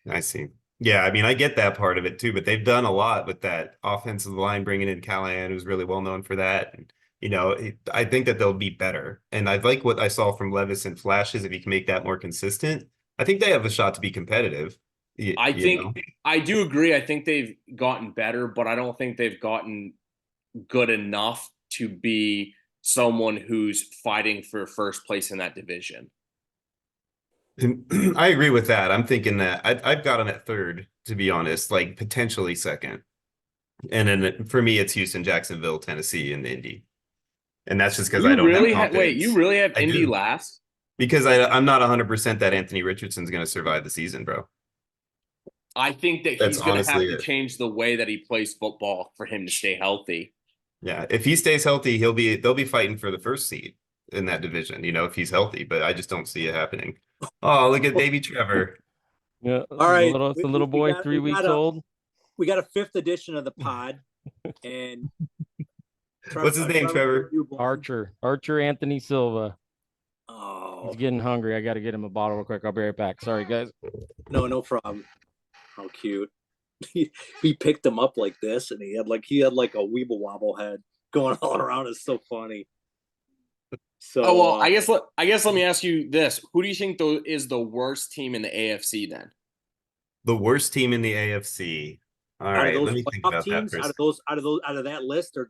I see. Yeah, I mean, I get that part of it too, but they've done a lot with that offensive line, bringing in Callahan, who's really well known for that. And, I think that they'll be better. And I like what I saw from Levis in flashes. If he can make that more consistent, I think they have a shot to be competitive. I do agree. I think they've gotten better, but I don't think they've gotten good enough to be someone who's fighting for first place in that division. And I agree with that. I'm thinking that I've got them at 3rd, to be honest, like potentially 2nd. And then for me, it's Houston, Jacksonville, Tennessee, and Indy. And that's just because I don't have confidence. Wait, you really have Indy last? Because I'm not 100% that Anthony Richardson's going to survive the season, bro. I think that he's going to have to change the way that he plays football for him to stay healthy. Yeah, if he stays healthy, they'll be fighting for the 1st seed in that division, if he's healthy, but I just don't see it happening. Oh, look at baby Trevor. Yeah. All right. The little boy, 3 weeks old. We got a 5th edition of the pod. And what's his name, Trevor? Archer Anthony Silva. Oh, he's getting hungry. I got to get him a bottle real quick. I'll be right back. Sorry, guys. No problem. How cute. He picked him up like this, and he had like a weeble wobble head going all around. It's so funny. So, I guess let me ask you this: who do you think is the worst team in the AFC then? The worst team in the AFC. All right, let me think about teams, that. Out of that list, or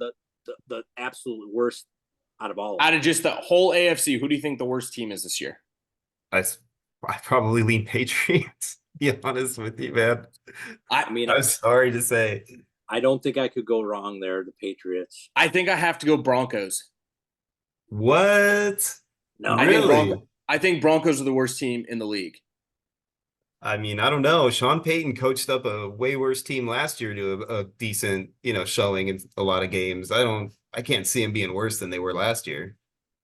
the absolute worst out of all? Out of just the whole AFC, who do you think the worst team is this year? I probably lean Patriots. Be honest with you, man. I mean, I'm sorry to say. I don't think I could go wrong there. The Patriots. I think I have to go Broncos. What? No, really? I think Broncos are the worst team in the league. I mean, I don't know. Sean Payton coached up a way worse team last year to a decent, showing in a lot of games. I can't see him being worse than they were last year.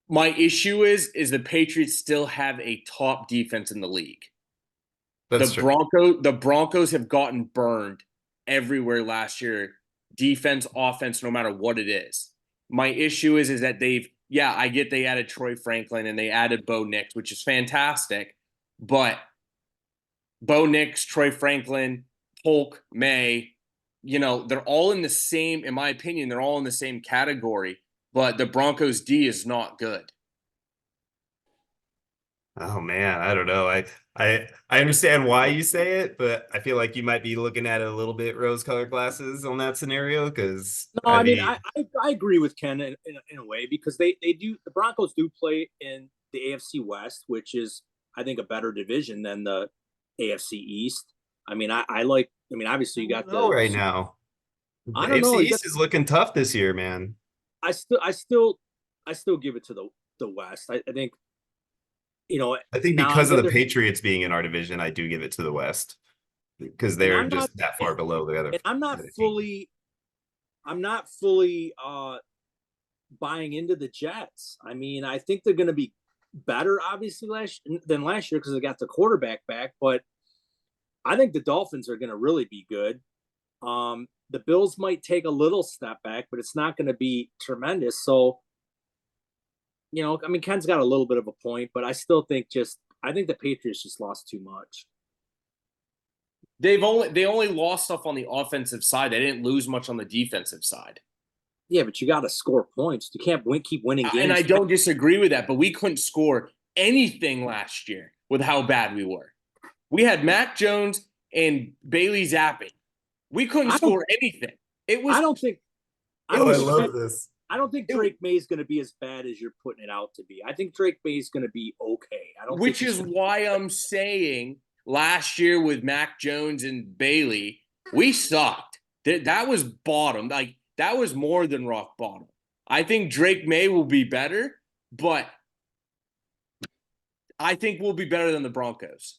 My issue is the Patriots still have a top defense in the league. That's true. The Broncos have gotten burned everywhere last year, defense, offense, no matter what it is. My issue is that I get they added Troy Franklin and they added Bo Nix, which is fantastic, but Bo Nix, Troy Franklin, Polk, May, they're all in the same, in my opinion, they're all in the same category, but the Broncos D is not good. Oh man, I don't know. I understand why you say it, but I feel like you might be looking at it a little bit rose-colored glasses on that scenario. Because No, I mean I agree with Ken in a way, because the Broncos do play in the AFC West, which is, I think, a better division than the AFC East. I mean, obviously you got right now. The I don't AFC know. East is looking tough this year, man. I still give it to the West. I think, I think now, because of the Patriots being in our division, I do give it to the West because they're just that far below the other. And I'm not fully buying into the Jets. I mean, I think they're going to be better, obviously, than last year because they got the quarterback back. But I think the Dolphins are going to really be good. The Bills might take a little step back, but it's not going to be tremendous. So, I mean, Ken's got a little bit of a point, but I still think I think the Patriots just lost too much. They only lost stuff on the offensive side. They didn't lose much on the defensive side. Yeah, but you got to score points. You can't keep winning games. And I don't disagree with that, but we couldn't score anything last year with how bad we were. We had Mac Jones and Bailey Zappi. We couldn't score anything. It was. I don't think. I love this. I don't think Drake May is going to be as bad as you're putting it out to be. I think Drake May is going to be okay. Which is why I'm saying last year with Mac Jones and Bailey, we sucked. That was bottom. Like, that was more than rock bottom. I think Drake May will be better, but I think we'll be better than the Broncos.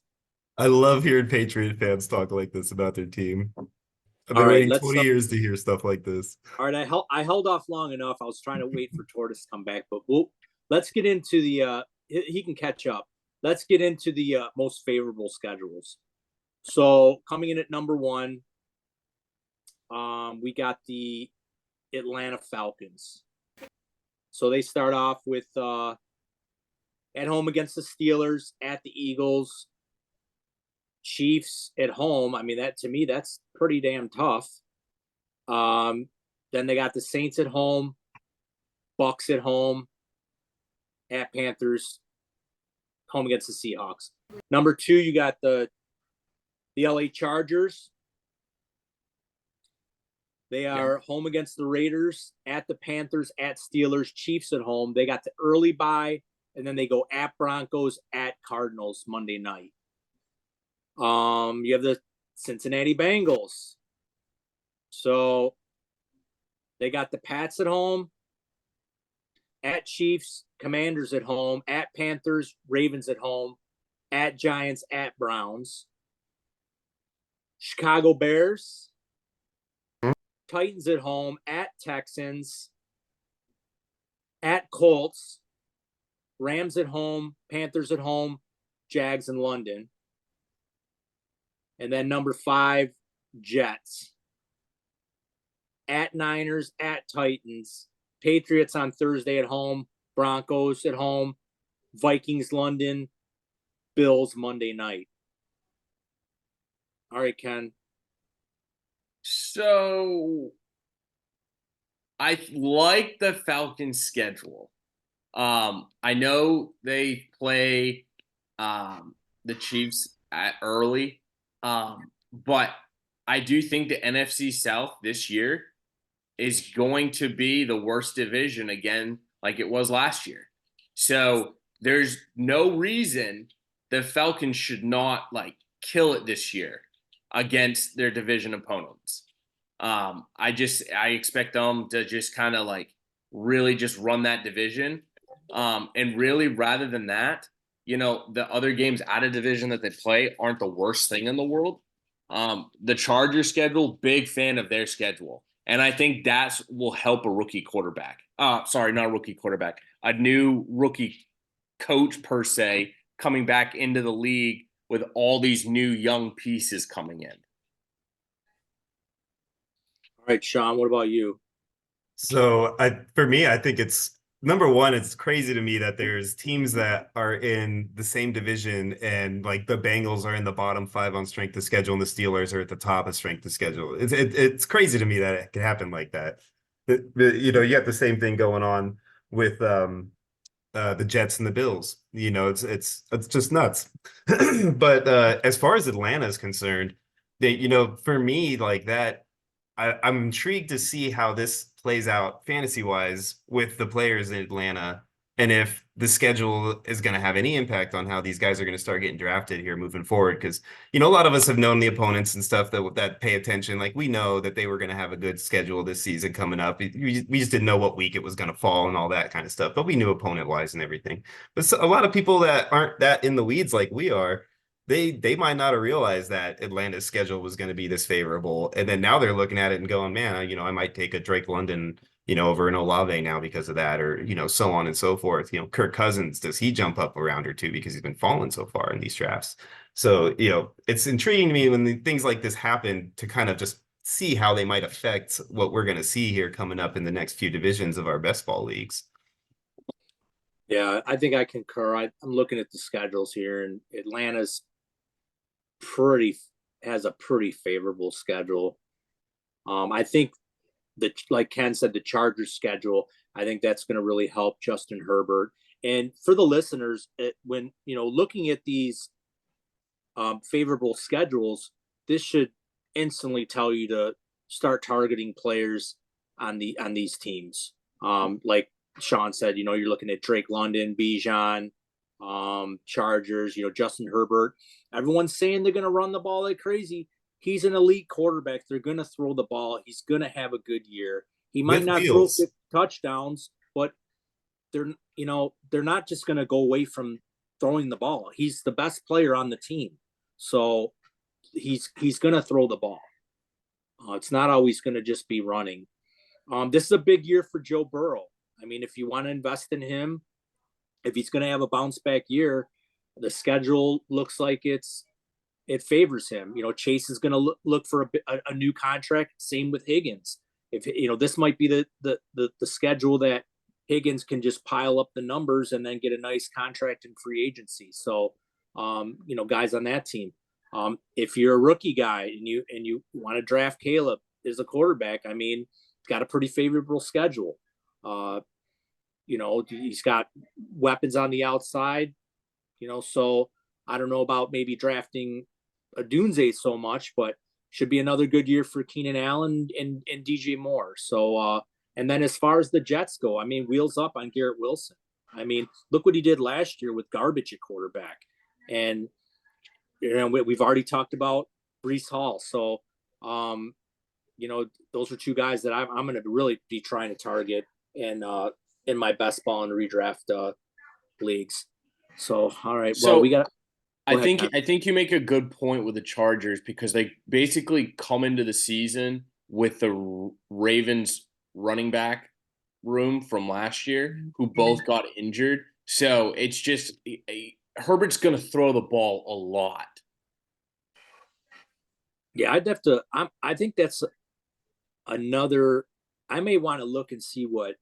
I love hearing Patriot fans talk like this about their team. I've been waiting 20 years to hear stuff like this. All right, I held off long enough. I was trying to wait for Tortoise to come back, but let's get into the he can catch up. Let's get into the most favorable schedules. So coming in at number 1, we got the Atlanta Falcons. So they start off with at home against the Steelers, at the Eagles, Chiefs at home. I mean, to me, that's pretty damn tough. Then they got the Saints at home, Bucks at home, at Panthers, home against the Seahawks. Number 2, you got the LA Chargers. They are home against the Raiders, at the Panthers, at Steelers, Chiefs at home. They got the early bye, and then they go at Broncos, at Cardinals Monday night. You have the Cincinnati Bengals. So they got the Pats at home, at Chiefs, Commanders at home, at Panthers, Ravens at home, at Giants, at Browns. Chicago Bears, Titans at home, at Texans, at Colts, Rams at home, Panthers at home, Jags in London. And then number 5, Jets. At Niners, at Titans, Patriots on Thursday at home, Broncos at home, Vikings London, Bills Monday night. All right, Ken. So I like the Falcons schedule. I know they play the Chiefs early. But I do think the NFC South this year is going to be the worst division again, like it was last year. So there's no reason the Falcons should not kill it this year against their division opponents. I expect them to just kind of really just run that division. And really, rather than that, the other games out of division that they play aren't the worst thing in the world. The Chargers schedule, big fan of their schedule. And I think that will help a rookie quarterback. Sorry, not a rookie quarterback. A new rookie coach, per se, coming back into the league with all these new young pieces coming in. All right, Sean, what about you? So for me, I think it's number one, it's crazy to me that there's teams that are in the same division and like the Bengals are in the bottom 5 on strength of schedule and the Steelers are at the top of strength of schedule. It's crazy to me that it can happen like that. You know, you have the same thing going on with the Jets and the Bills. You know, it's just nuts. But as far as Atlanta is concerned, they, you know, for me, like that, I'm intrigued to see how this plays out fantasy wise with the players in Atlanta, and if the schedule is going to have any impact on how these guys are going to start getting drafted here moving forward. Because, you know, a lot of us have known the opponents and stuff that pay attention. Like, we know that they were going to have a good schedule this season coming up. We just didn't know what week it was going to fall and all that kind of stuff, but we knew opponent wise and everything. But a lot of people that aren't that in the weeds like we are, they might not have realized that Atlanta's schedule was going to be this favorable. And then now they're looking at it and going, man, you know, I might take a Drake London, you know, over an Olave now because of that, or, you know, so on and so forth. You know, Kirk Cousins, does he jump up a round or two because he's been falling so far in these drafts? So, you know, it's intriguing to me when things like this happen to kind of just see how they might affect what we're going to see here coming up in the next few divisions of our best ball leagues. Yeah, I think I concur. I'm looking at the schedules here, and Atlanta's has a pretty favorable schedule. I think that, like Ken said, the Chargers schedule, I think that's going to really help Justin Herbert. And for the listeners, when, you know, looking at these favorable schedules, this should instantly tell you to start targeting players on these teams. Like Sean said, you know, you're looking at Drake London, Bijan, Chargers, you know, Justin Herbert. Everyone's saying they're going to run the ball like crazy. He's an elite quarterback. They're going to throw the ball. He's going to have a good year. He might not throw 50 touchdowns, but they're not just going to go away from throwing the ball. He's the best player on the team. So he's going to throw the ball. It's not always going to just be running. This is a big year for Joe Burrow. I mean, if you want to invest in him, if he's going to have a bounce back year, the schedule looks like it favors him. You know, Chase is going to look for a new contract. Same with Higgins. If, you know, this might be the schedule that Higgins can just pile up the numbers and then get a nice contract in free agency. So, you know, guys on that team, if you're a rookie guy and you want to draft Caleb as a quarterback, I mean, he's got a pretty favorable schedule. You know, he's got weapons on the outside, you know, so I don't know about maybe drafting a Dunze so much, but should be another good year for Keenan Allen and DJ Moore. So, and then as far as the Jets go, I mean, wheels up on Garrett Wilson. I mean, look what he did last year with garbage at quarterback. And, you know, we've already talked about Breece Hall. So, you know, those are two guys that I'm going to really be trying to target and, in my best ball and redraft leagues. So, all right. Well, we got. I think you make a good point with the Chargers because they basically come into the season with the Ravens running back room from last year, who both got injured. So it's just Herbert's going to throw the ball a lot. Yeah, I'd have to. I think that's another. I may want to look and see what.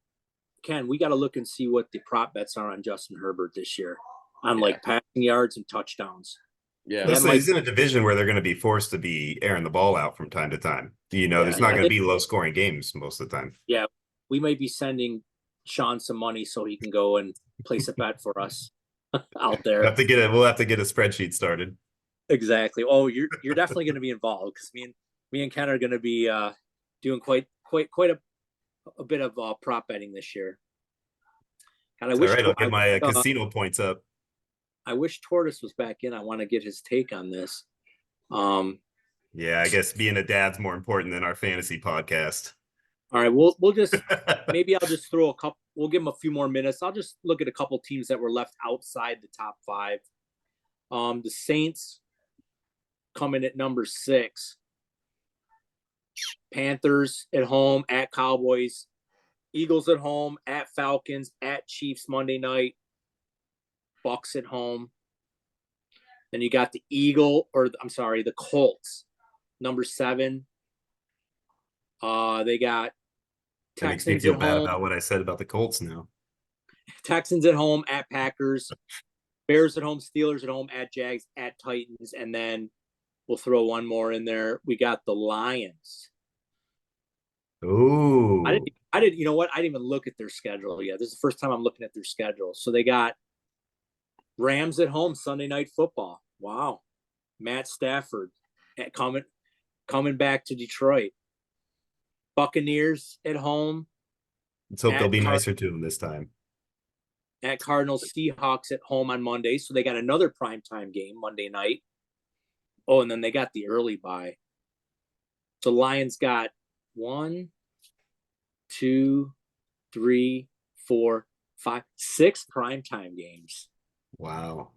Ken, we got to look and see what the prop bets are on Justin Herbert this year on like passing yards and touchdowns. Yeah. Listen, he's in a division where they're going to be forced to be airing the ball out from time to time. You know, there's not going to be low scoring games most of the time. Yeah. We might be sending Sean some money so he can go and place a bet for us out there. We'll have to get a spreadsheet started. Exactly. Oh, you're definitely going to be involved because me and Ken are going to be doing quite a bit of prop betting this year. And I wish I'll get my casino points up. I wish Tortoise was back in. I want to get his take on this. Yeah, I guess being a dad's more important than our fantasy podcast. All right, we'll just maybe I'll just throw a couple. We'll give him a few more minutes. I'll just look at a couple teams that were left outside the top 5. The Saints come in at number 6. Panthers at home, at Cowboys, Eagles at home, at Falcons, at Chiefs Monday night, Bucks at home. Then you got the the Colts, number 7. They got That makes me Texans feel at bad home. about what I said about the Colts now. Texans at home, at Packers. Bears at home, Steelers at home, at Jags, at Titans, and then we'll throw one more in there. We got the Lions. Ooh. I didn't, you know what? I didn't even look at their schedule yet. This is the first time I'm looking at their schedule. So they got Rams at home, Sunday Night Football. Wow. Matt Stafford coming back to Detroit. Buccaneers at home. Let's hope they'll be nicer to him this time. At Cardinals, Seahawks at home on Monday. So they got another primetime game Monday night. Oh, and then they got the early bye. So Lions got 1, 2, 3, 4, 5, 6 primetime games. Wow.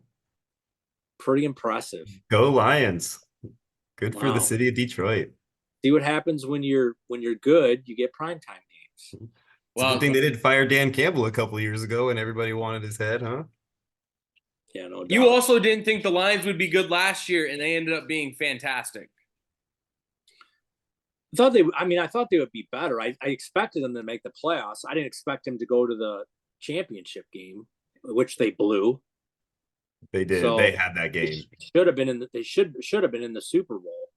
Pretty impressive. Go Lions. Good for the city of Detroit. See what happens when you're good, you get primetime games. It's a good thing they didn't fire Dan Campbell a couple of years ago and everybody wanted his head, huh? Yeah, no doubt. You also didn't think the Lions would be good last year, and they ended up being fantastic. I thought they would be better. I expected them to make the playoffs. I didn't expect them to go to the championship game, which they blew. They did. So they had that game. They should have been in the Super Bowl.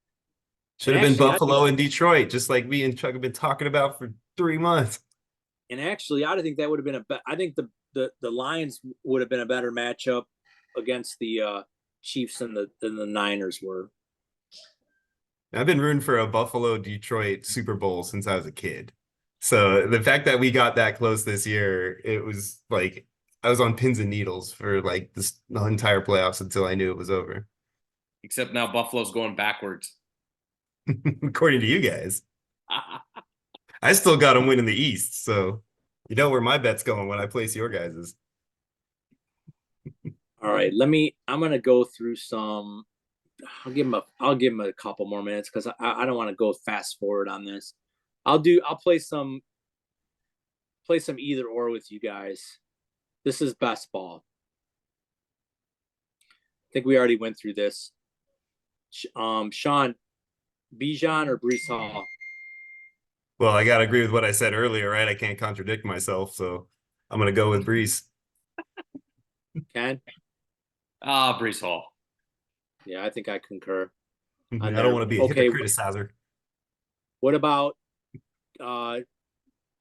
Should have been Buffalo and Detroit, just like me and Chuck have been talking about for 3 months. And actually, I think that would have been I think the Lions would have been a better matchup against the Chiefs than the Niners were. I've been rooting for a Buffalo Detroit Super Bowl since I was a kid. So the fact that we got that close this year, it was like I was on pins and needles for like the entire playoffs until I knew it was over. Except now Buffalo's going backwards. According to you guys. I still got them winning the East, so you know where my bet's going when I place your guys's. All right, I'm gonna go through some. I'll give him a couple more minutes because I don't want to go fast forward on this. I'll play some either or with you guys. This is best ball. I think we already went through this. Sean, Bijan or Breece Hall? Well, I gotta agree with what I said earlier, right? I can't contradict myself, so I'm gonna go with Breece. Ken? Breece Hall. Yeah, I think I concur. I don't want to be a hypocritizer. What about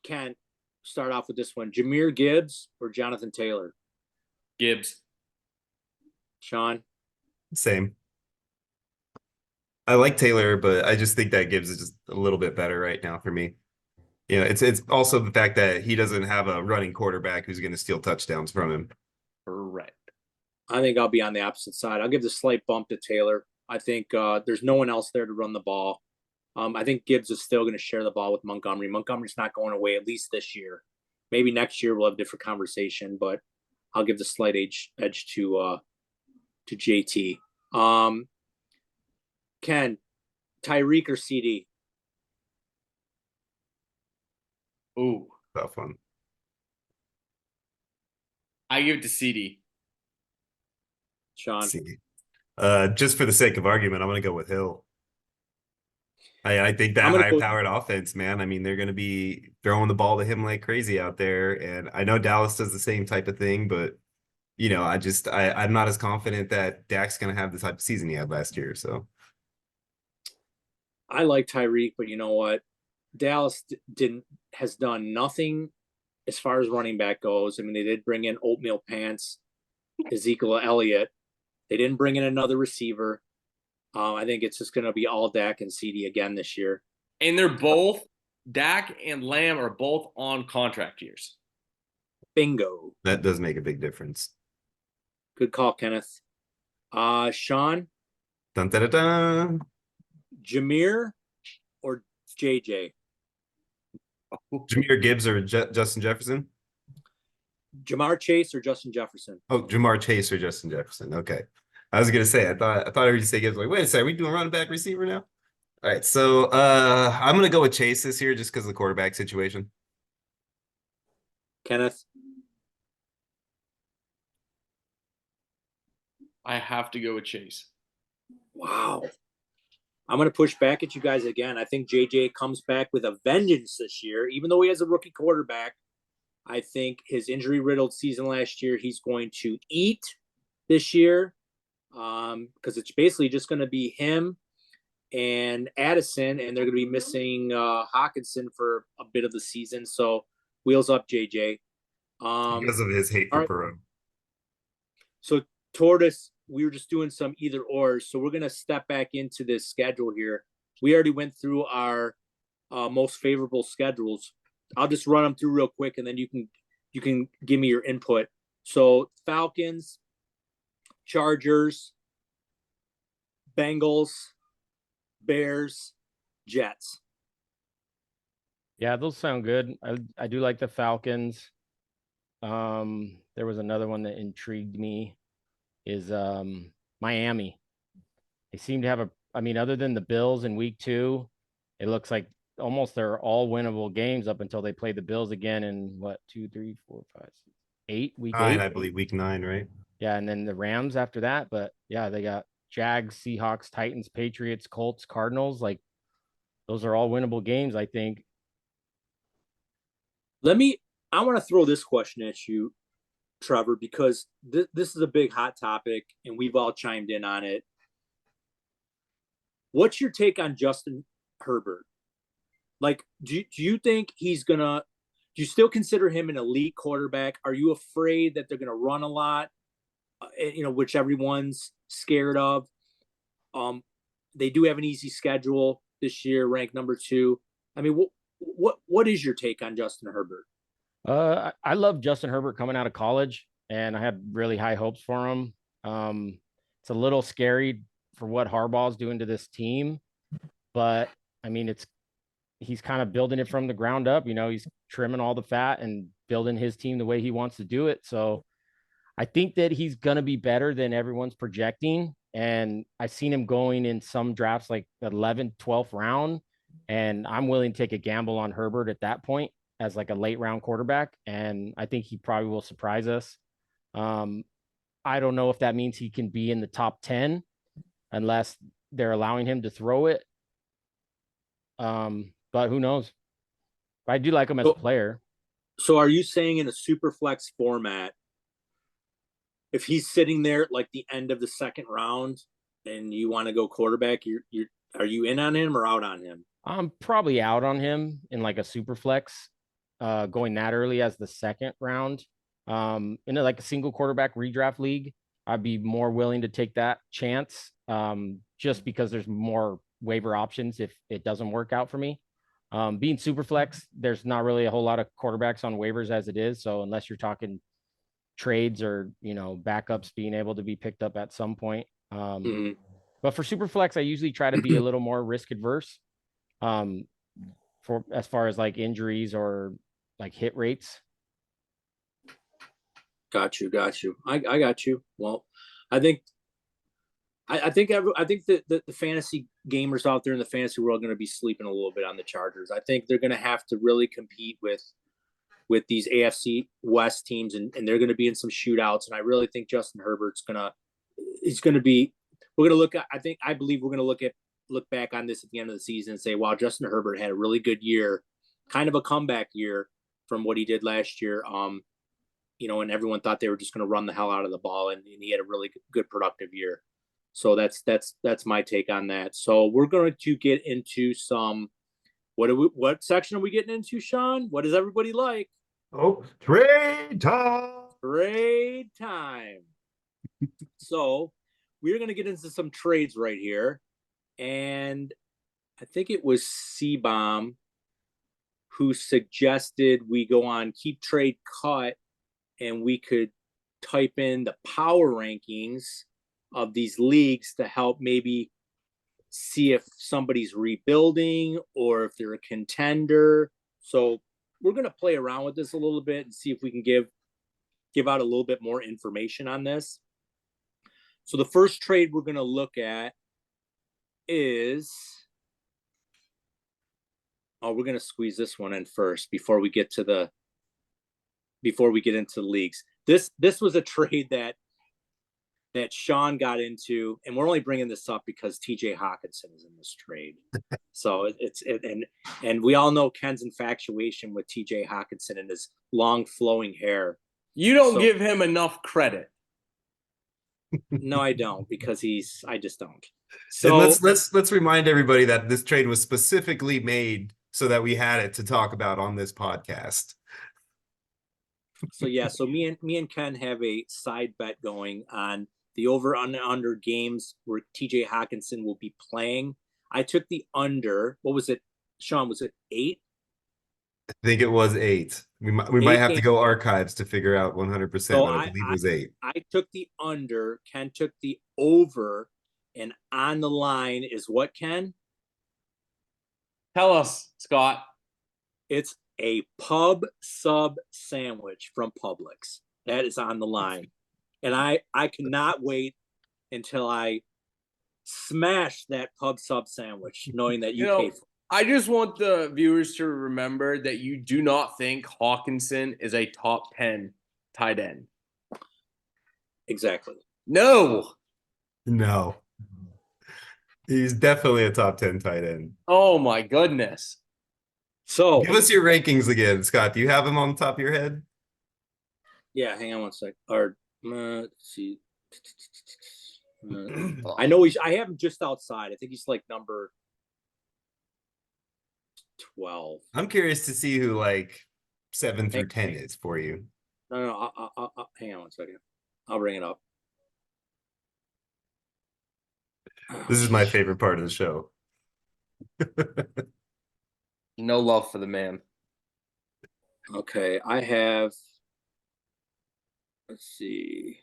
Ken? Start off with this one: Jahmyr Gibbs or Jonathan Taylor? Gibbs. Sean? Same. I like Taylor, but I just think that Gibbs is just a little bit better right now for me. You know, it's also the fact that he doesn't have a running quarterback who's going to steal touchdowns from him. Correct. I think I'll be on the opposite side. I'll give the slight bump to Taylor. I think there's no one else there to run the ball. I think Gibbs is still going to share the ball with Montgomery. Montgomery's not going away, at least this year. Maybe next year we'll have a different conversation, but I'll give the slight edge to JT. Ken, Tyreek or CD? Ooh, Tough one. I give it to CD. Sean? CD. Just for the sake of argument, I'm going to go with Hill. I think that high-powered offense, man. I mean, they're going to be throwing the ball to him like crazy out there, and I know Dallas does the same type of thing, but you know, I'm not as confident that Dak's going to have the type of season he had last year. So I like Tyreek, but you know what? Dallas has done nothing as far as running back goes. I mean, they did bring in oatmeal pants, Ezekiel Elliott. They didn't bring in another receiver. I think it's just going to be all Dak and CD again this year. And they're both, Dak and Lamb are both on contract years. Bingo. that does make a big difference. Good call, Kenneth. Sean? Dun, dun, dun, dun. Jahmyr or JJ? Jahmyr Gibbs or Justin Jefferson? Jamar Chase or Justin Jefferson? Oh, Jamar Chase or Justin Jefferson. Okay. I was gonna say, I thought I heard you say Gibbs. Like, wait a second, are we doing running back receiver now? All right, so I'm gonna go with Chase this year just because of the quarterback situation. Kenneth? I have to go with Chase. Wow. I'm going to push back at you guys again. I think JJ comes back with a vengeance this year, even though he has a rookie quarterback. I think his injury-riddled season last year, he's going to eat this year because it's basically just going to be him and Addison, and they're going to be missing Hawkinson for a bit of the season. So wheels up, JJ. Because of his hate for Burrow. So Tortoise, we were just doing some either ors. So we're going to step back into this schedule here. We already went through our most favorable schedules. I'll just run them through real quick, and then you can give me your input. So Falcons, Chargers, Bengals, Bears, Jets. Yeah, those sound good. I do like the Falcons. There was another one that intrigued me is Miami. They seem to have other than the Bills in week 2, it looks like almost they're all winnable games up until they play the Bills again in what 2, 3, 4, 5, 6, 8 week 8. I believe week 9, right? Yeah, and then the Rams after that. But yeah, they got Jags, Seahawks, Titans, Patriots, Colts, Cardinals. Like those are all winnable games, I think. I want to throw this question at you, Trevor, because this is a big hot topic and we've all chimed in on it. What's your take on Justin Herbert? Like, do you think do you still consider him an elite quarterback? Are you afraid that they're going to run a lot, which everyone's scared of? They do have an easy schedule this year, ranked number 2. I mean, what is your take on Justin Herbert? I love Justin Herbert coming out of college, and I had really high hopes for him. It's a little scary for what Harbaugh's doing to this team, but I mean, he's kind of building it from the ground up. He's trimming all the fat and building his team the way he wants to do it. So I think that he's going to be better than everyone's projecting. And I've seen him going in some drafts like the 11th, 12th round. And I'm willing to take a gamble on Herbert at that point as like a late round quarterback. And I think he probably will surprise us. I don't know if that means he can be in the top 10 unless they're allowing him to throw it. But who knows? I do like him as a player. So are you saying in a super flex format, if he's sitting there at like the end of the second round and you want to go quarterback, are you in on him or out on him? I'm probably out on him in like a super flex, going that early as the second round. In like a single quarterback redraft league, I'd be more willing to take that chance, just because there's more waiver options if it doesn't work out for me. Being super flex, there's not really a whole lot of quarterbacks on waivers as it is. So unless you're talking trades or backups being able to be picked up at some point. But for super flex, I usually try to be a little more risk adverse, for as far as like injuries or like hit rates. Got you. I got you. Well, I think that the fantasy gamers out there in the fantasy world are going to be sleeping a little bit on the Chargers. I think they're going to have to really compete with these AFC West teams, and they're going to be in some shootouts. And I really think Justin Herbert's we're going to look back on this at the end of the season and say, wow, Justin Herbert had a really good year, kind of a comeback year from what he did last year. And everyone thought they were just going to run the hell out of the ball, and he had a really good productive year. So that's my take on that. So we're going to get into some. What section are we getting into, Sean? What does everybody like? Oh, trade time. Trade time. So we're going to get into some trades right here. And I think it was C-Bomb who suggested we go on Keep Trade Cut, and we could type in the power rankings of these leagues to help maybe see if somebody's rebuilding or if they're a contender. So we're going to play around with this a little bit and see if we can give out a little bit more information on this. So the first trade we're going to look at is, we're going to squeeze this one in first before we get into the leagues. This was a trade that that Sean got into, and we're only bringing this up because TJ Hawkinson is in this trade. So and we all know Ken's infatuation with TJ Hawkinson and his long flowing hair. You don't give him enough credit. No, I don't, because I just don't. So and let's remind everybody that this trade was specifically made so that we had it to talk about on this podcast. So yeah, so me and Ken have a side bet going on the over under games where TJ Hawkinson will be playing. I took the under. What was it, Sean? Was it 8? I think it was 8. We might have to go archives to figure out 100%, So but I believe it was 8. I took the under. Ken took the over, and on the line is what, Ken? Tell us, Scott. It's a pub sub sandwich from Publix. That is on the line. And I cannot wait until I smash that pub sub sandwich, knowing that you pay for it. I just want the viewers to remember that you do not think Hawkinson is a top 10 tight end. Exactly. No. He's definitely a top 10 tight end. Oh my goodness. So give us your rankings again, Scott. Do you have them on the top of your head? Yeah, hang on one sec. Or let's see. I know I have him just outside. I think he's like number 12. I'm curious to see who like 7 through 10 is for you. No, hang on one second. I'll bring it up. This is my favorite part of the show. No love for the man. Okay, I have, let's see,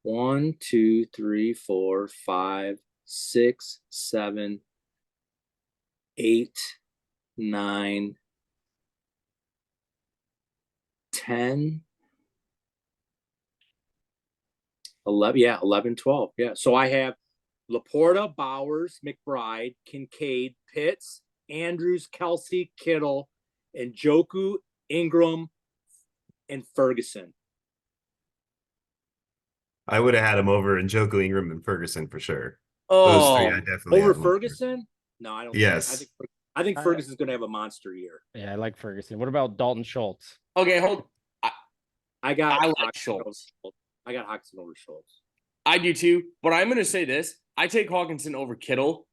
1, 2, 3, 4, 5, 6, 7, 8, 9, 10, 11. Yeah, 11, 12. Yeah. So I have Laporta, Bowers, McBride, Kincaid, Pitts, Andrews, Kelsey, Kittle, and Njoku, Ingram, and Ferguson. I would have had him over Njoku, Ingram, and Ferguson for sure. Oh, those 3 I definitely over have Ferguson? No, I don't. Yes. I think Ferguson's going to have a monster year. Yeah, I like Ferguson. What about Dalton Schultz? okay, hold. I got like Schultz. I got Hawkinson over Schultz. I do too, but I'm going to say this. I take Hawkinson over Kittle.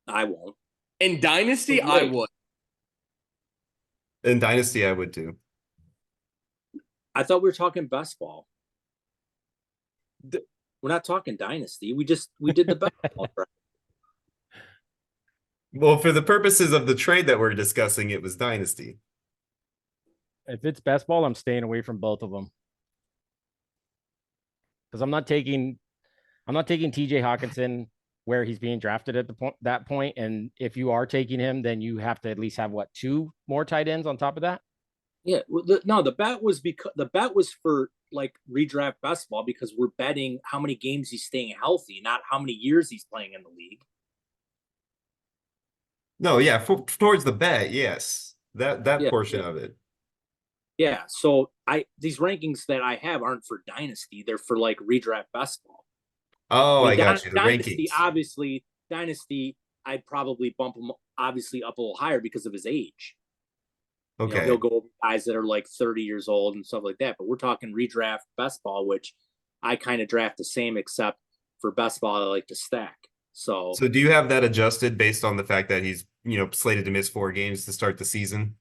I won't. In Dynasty, I would. In Dynasty, I would too. I thought we were talking best ball. We're not talking Dynasty. We did the best ball. Well, for the purposes of the trade that we're discussing, it was Dynasty. If it's best ball, I'm staying away from both of them. Because I'm not taking TJ Hawkinson where he's being drafted at that point. And if you are taking him, then you have to at least have 2 more tight ends on top of that. Yeah, the bet was for like redraft best ball because we're betting how many games he's staying healthy, not how many years he's playing in the league. No, yeah, towards the bet, yes. That portion of it. Yeah, so these rankings that I have aren't for Dynasty; they're for like redraft best ball. Oh, I got you. The Dynasty, rankings. obviously, Dynasty, I'd probably bump him obviously up a little higher because of his age. Okay. He'll go over guys that are like 30 years old and stuff like that. But we're talking redraft best ball, which I kind of draft the same, except for best ball, I like to stack. So do you have that adjusted based on the fact that he's slated to miss 4 games to start the season?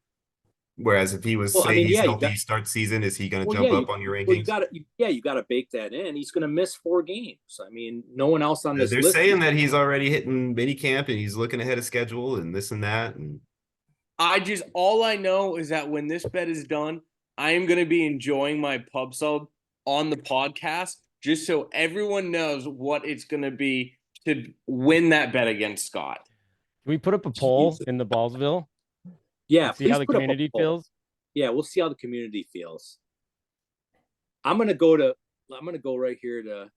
Whereas if he was he's healthy start season, is he going to jump up on your rankings? You got to bake that in. He's going to miss 4 games. I mean, no one else on this They're list. saying that he's already hitting mini camp and he's looking ahead of schedule and this and that. And all I know is that when this bet is done, I am going to be enjoying my pub sub on the podcast, just so everyone knows what it's going to be to win that bet against Scott. Can we put up a poll in the Ballsville? Yeah, see how the community feels. Yeah, we'll see how the community feels. I'm gonna go right here to.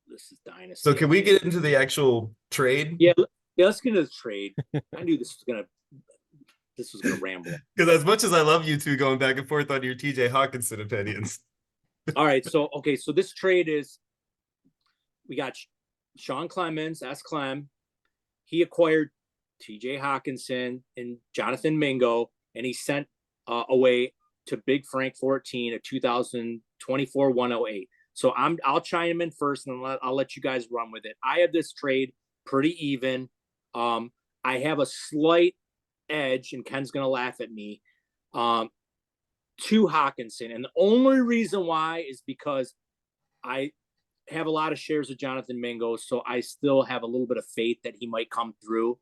This is Dynasty. So can we get into the actual trade? Yeah, let's get into the trade. I knew this was gonna ramble. Because as much as I love you two going back and forth on your TJ Hawkinson opinions, All right. So, okay. So this trade is, we got Sean Clemens, S. Clem. He acquired TJ Hawkinson and Jonathan Mingo, and he sent away to Big Frank 14 a 2024 108. So I'll chime in first, and I'll let you guys run with it. I have this trade pretty even. I have a slight edge, and Ken's gonna laugh at me. To Hawkinson, and the only reason why is because I have a lot of shares of Jonathan Mingo, so I still have a little bit of faith that he might come through.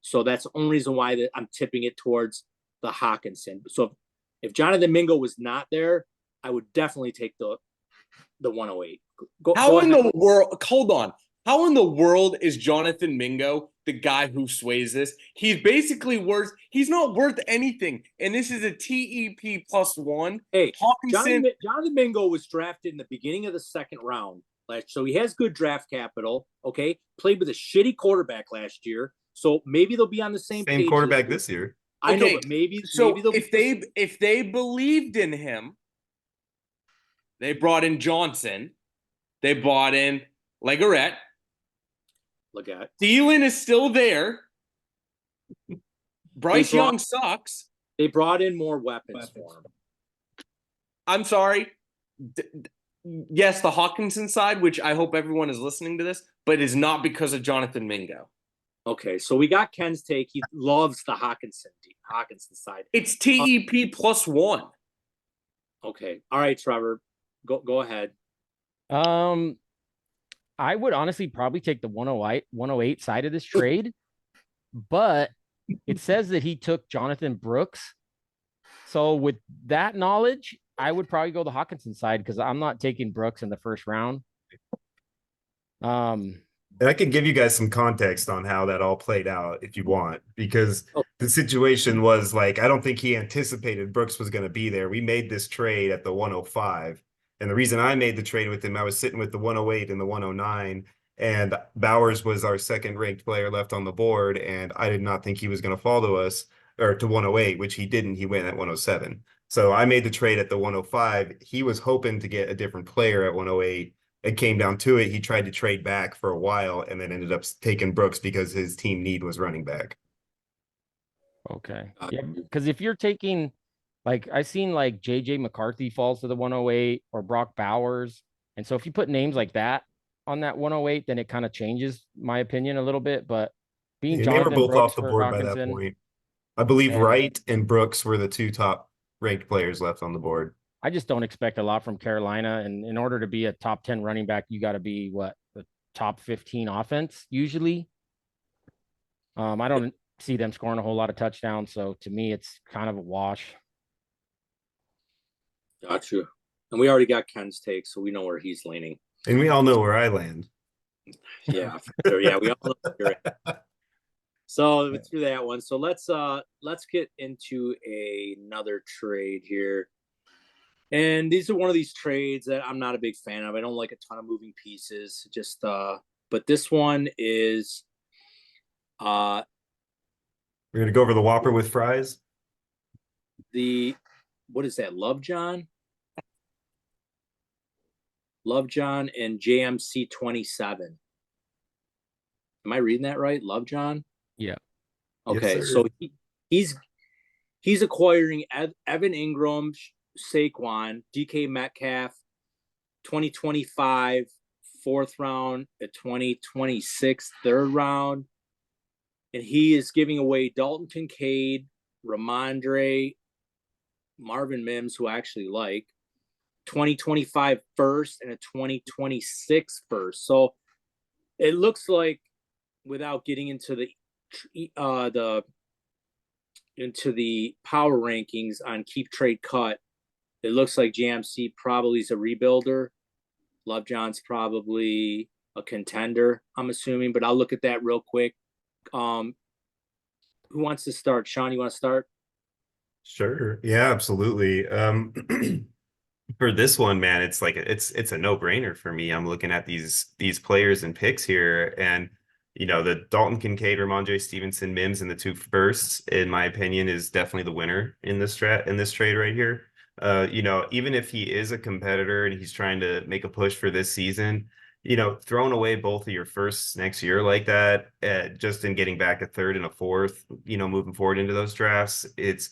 So that's the only reason why that I'm tipping it towards the Hawkinson. So if Jonathan Mingo was not there, I would definitely take the 108. How in the world? Hold on. How in the world is Jonathan Mingo the guy who sways this? He's basically worth. He's not worth anything, and this is a TEP +1. Hey, Hawkinson. Jonathan Mingo was drafted in the beginning of the second round so he has good draft capital. Okay, played with a shitty quarterback last year, so maybe they'll be on the same page quarterback this year. I know, but maybe if they believed in him, they brought in Johnson, they brought in Legarrette. Look at Thielen is still there. Bryce Young sucks. They brought in more weapons for him. I'm sorry. Yes, the Hawkinson side, which I hope everyone is listening to this, but is not because of Jonathan Mingo. Okay, so we got Ken's take. He loves the Hawkinson side. It's TEP +1. Okay, all right, Trevor, go ahead. I would honestly probably take the 108 side of this trade, but it says that he took Jonathan Brooks. So with that knowledge, I would probably go the Hawkinson side because I'm not taking Brooks in the first round. And I can give you guys some context on how that all played out if you want, because the situation was like, I don't think he anticipated Brooks was going to be there. We made this trade at the 105. And the reason I made the trade with him, I was sitting with the 108 and the 109, and Bowers was our second ranked player left on the board. And I did not think he was going to fall to us or to 108, which he didn't. He went at 107. So I made the trade at the 105. He was hoping to get a different player at 108. It came down to it. He tried to trade back for a while and then ended up taking Brooks because his team need was running back. Okay. Yeah, because if you're taking, like, I seen like JJ McCarthy falls to the 108 or Brock Bowers. And so if you put names like that on that 108, then it kind of changes my opinion a little bit. But being they were Jonathan both Brooks off the for board by that Hawkinson, point. I believe and Wright and Brooks were the two top ranked players left on the board. I just don't expect a lot from Carolina. And in order to be a top 10 running back, you got to be the top 15 offense usually. I don't see them scoring a whole lot of touchdowns. So to me, it's kind of a wash. Gotcha. And we already got Ken's take, so we know where he's leaning. And we all know where I land. Yeah, sure. Yeah, we all know where you're at. So through that one. So let's get into another trade here. And these are one of these trades that I'm not a big fan of. I don't like a ton of moving pieces. Just but this one is we're gonna go over the Whopper with fries. What is that? Love John and JMC 27. Am I reading that right? Love John? Yeah. Okay, Yes, so he's acquiring Evan Ingram, Saquon, DK Metcalf, 2025 fourth round, a 2026 third round, and he is giving away Dalton Kincaid, Ramondre, Marvin Mims, who I actually like, 2025 first and a 2026 first. So it looks like, without getting into the power rankings on Keep Trade Cut, it looks like JMC probably is a rebuilder. Love John's probably a contender, I'm assuming, but I'll look at that real quick. Who wants to start? Sean, you want to start? Sure. Yeah, absolutely. For this one, man, it's like it's a no-brainer for me. I'm looking at these players and picks here, and the Dalton Kincaid, Ramondre Stevenson, Mims, and the two firsts, in my opinion, is definitely the winner in this trade right here. You know, even if he is a competitor and he's trying to make a push for this season, you know, throwing away both of your firsts next year like that, just in getting back a third and a fourth, you know, moving forward into those drafts, it's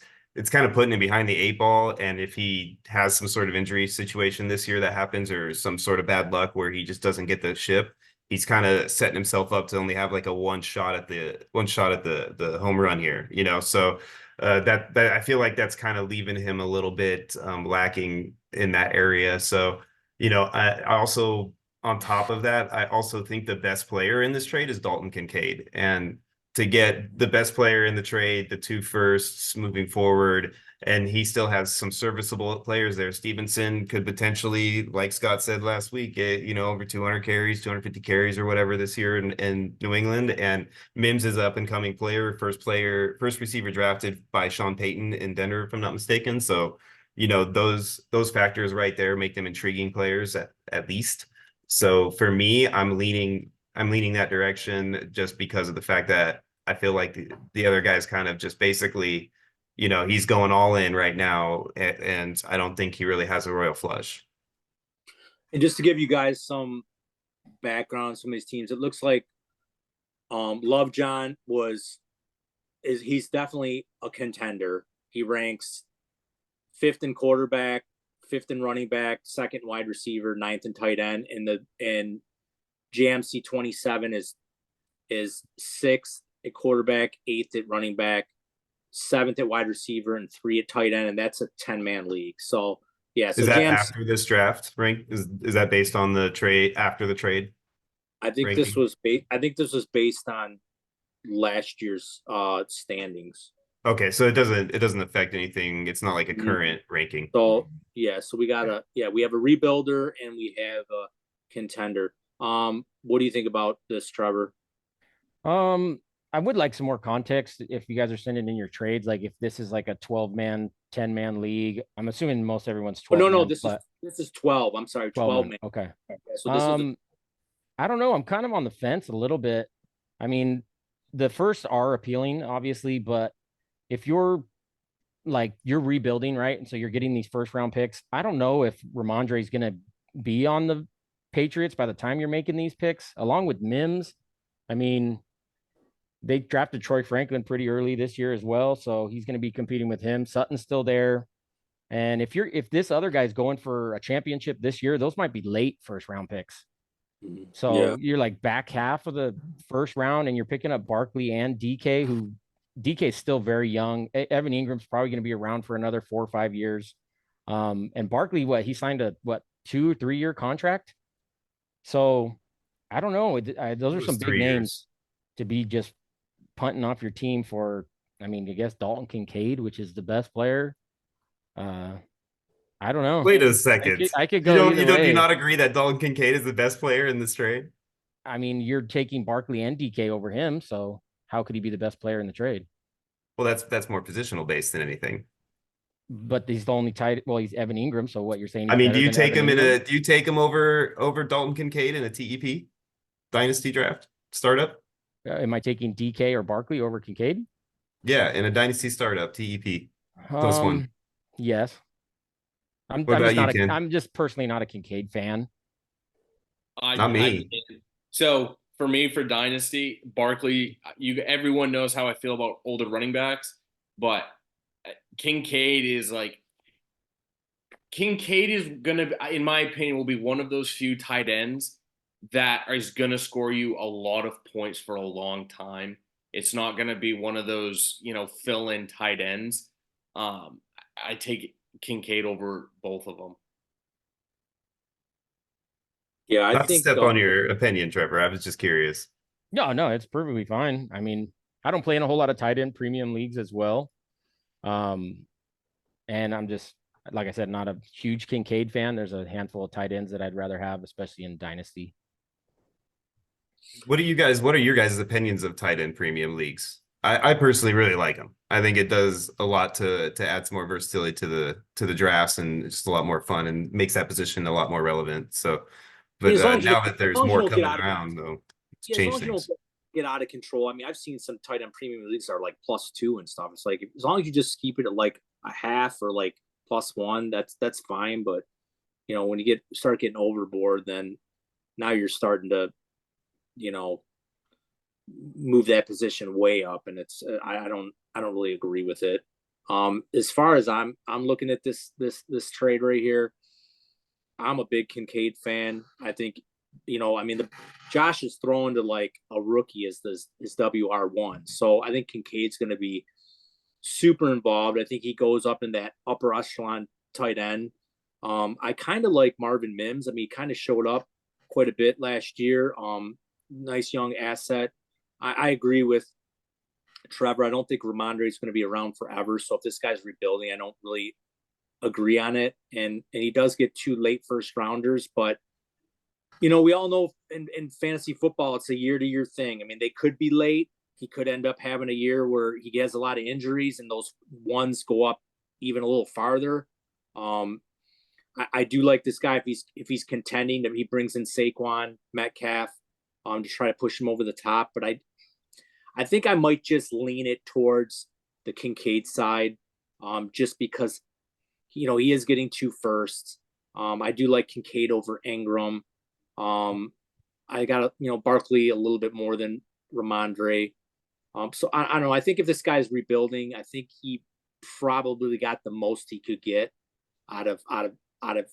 kind of putting him behind the eight ball. And if he has some sort of injury situation this year that happens, or some sort of bad luck where he just doesn't get the ship, he's kind of setting himself up to only have like a one shot at the home run here, you know. So that I feel like that's kind of leaving him a little bit lacking in that area. So, you know, I also, on top of that, I also think the best player in this trade is Dalton Kincaid. And to get the best player in the trade, the two firsts moving forward, and he still has some serviceable players there. Stevenson could potentially, like Scott said last week, get, you know, over 200 carries, 250 carries or whatever this year in New England. And Mims is up and coming first receiver drafted by Sean Payton in Denver, if I'm not mistaken. So, you know, those factors right there make them intriguing players at least. So for me, I'm leaning that direction just because of the fact that I feel like the other guy's kind of just basically, you know, he's going all in right now, and I don't think he really has a royal flush. And just to give you guys some background on some of these teams, it looks like Love John he's definitely a contender. He ranks 5th in quarterback, 5th in running back, 2nd wide receiver, 9th in tight end. And JMC 27 is 6th at quarterback, 8th at running back, 7th at wide receiver, and 3 at tight end. And that's a 10-man league. So yeah. So Is that JMC, after this draft rank? Is that based on the trade, after the trade? I think ranking? this was based on last year's standings. Okay, so it doesn't affect anything. It's not like a current ranking. So yeah, so we have a rebuilder and we have a contender. What do you think about this, Trevor? I would like some more context if you guys are sending in your trades. Like if this is like a 12-man, 10-man league. I'm assuming most everyone's 12. No, this is 12. I'm sorry, 12 man. Okay. So this is I don't know. I'm kind of on the fence a little bit. I mean, the firsts are appealing, obviously, but if you're rebuilding, right? And so you're getting these first round picks. I don't know if Ramondre is going to be on the Patriots by the time you're making these picks, along with Mims. I mean, they drafted Troy Franklin pretty early this year as well, so he's going to be competing with him. Sutton's still there. And if this other guy's going for a championship this year, those might be late first round picks. So you're like back half of the first round and you're picking up Barkley and DK, who DK is still very young. Evan Ingram's probably going to be around for another 4 or 5 years. And Barkley, he signed a 2 or 3 year contract. So I don't know. Those are some big names to be just punting off your team for. I mean, I guess Dalton Kincaid, which is the best player. I don't know. Wait a second. I could go. You do not agree that Dalton Kincaid is the best player in this trade? I mean, you're taking Barkley and DK over him, so how could he be the best player in the trade? Well, that's more positional based than anything. But he's the only tight. Well, he's Evan Ingram. So what you're saying? I mean, do you take him over Dalton Kincaid in a TEP dynasty draft startup? Am I taking DK or Barkley over Kincaid? Yeah, in a dynasty startup TEP +1. Yes. I'm just personally not a Kincaid fan. Not me. So for me, for dynasty, Barkley, everyone knows how I feel about older running backs, but Kincaid is gonna, in my opinion, will be one of those few tight ends that is gonna score you a lot of points for a long time. It's not gonna be one of those, fill-in tight ends. I take Kincaid over both of them. Yeah, I Not think step on your opinion, Trevor. I was just curious. No, it's perfectly fine. I mean, I don't play in a whole lot of tight end premium leagues as well. And I'm just, like I said, not a huge Kincaid fan. There's a handful of tight ends that I'd rather have, especially in dynasty. What are your guys' opinions of tight end premium leagues? I personally really like them. I think it does a lot to add some more versatility to the drafts, and it's just a lot more fun and makes that position a lot more relevant. So, but now that there's more coming around, though, it's changed things. Get out of control. I mean, I've seen some tight end premium leagues are like +2 and stuff. It's like, as long as you just keep it at like a half or like +1, that's fine. But when you start getting overboard, then now you're starting to, you know, move that position way up, and it's I don't really agree with it. As far as I'm looking at this trade right here, I'm a big Kincaid fan. I think, I mean, Josh is throwing to like a rookie as his WR1. So I think Kincaid's going to be super involved. I think he goes up in that upper echelon tight end. I kind of like Marvin Mims. I mean, he kind of showed up quite a bit last year. Nice young asset. I agree with Trevor. I don't think Ramondre is going to be around forever. So if this guy's rebuilding, I don't really agree on it. And he does get 2 late first rounders, but we all know in fantasy football, it's a year-to-year thing. I mean, they could be late. He could end up having a year where he has a lot of injuries and those ones go up even a little farther. I do like this guy if he's contending, that he brings in Saquon, Metcalf, to try to push him over the top. But I think I might just lean it towards the Kincaid side, just because he is getting 2 firsts. I do like Kincaid over Ingram. I got Barkley a little bit more than Ramondre. So I don't know. I think if this guy's rebuilding, I think he probably got the most he could get out of the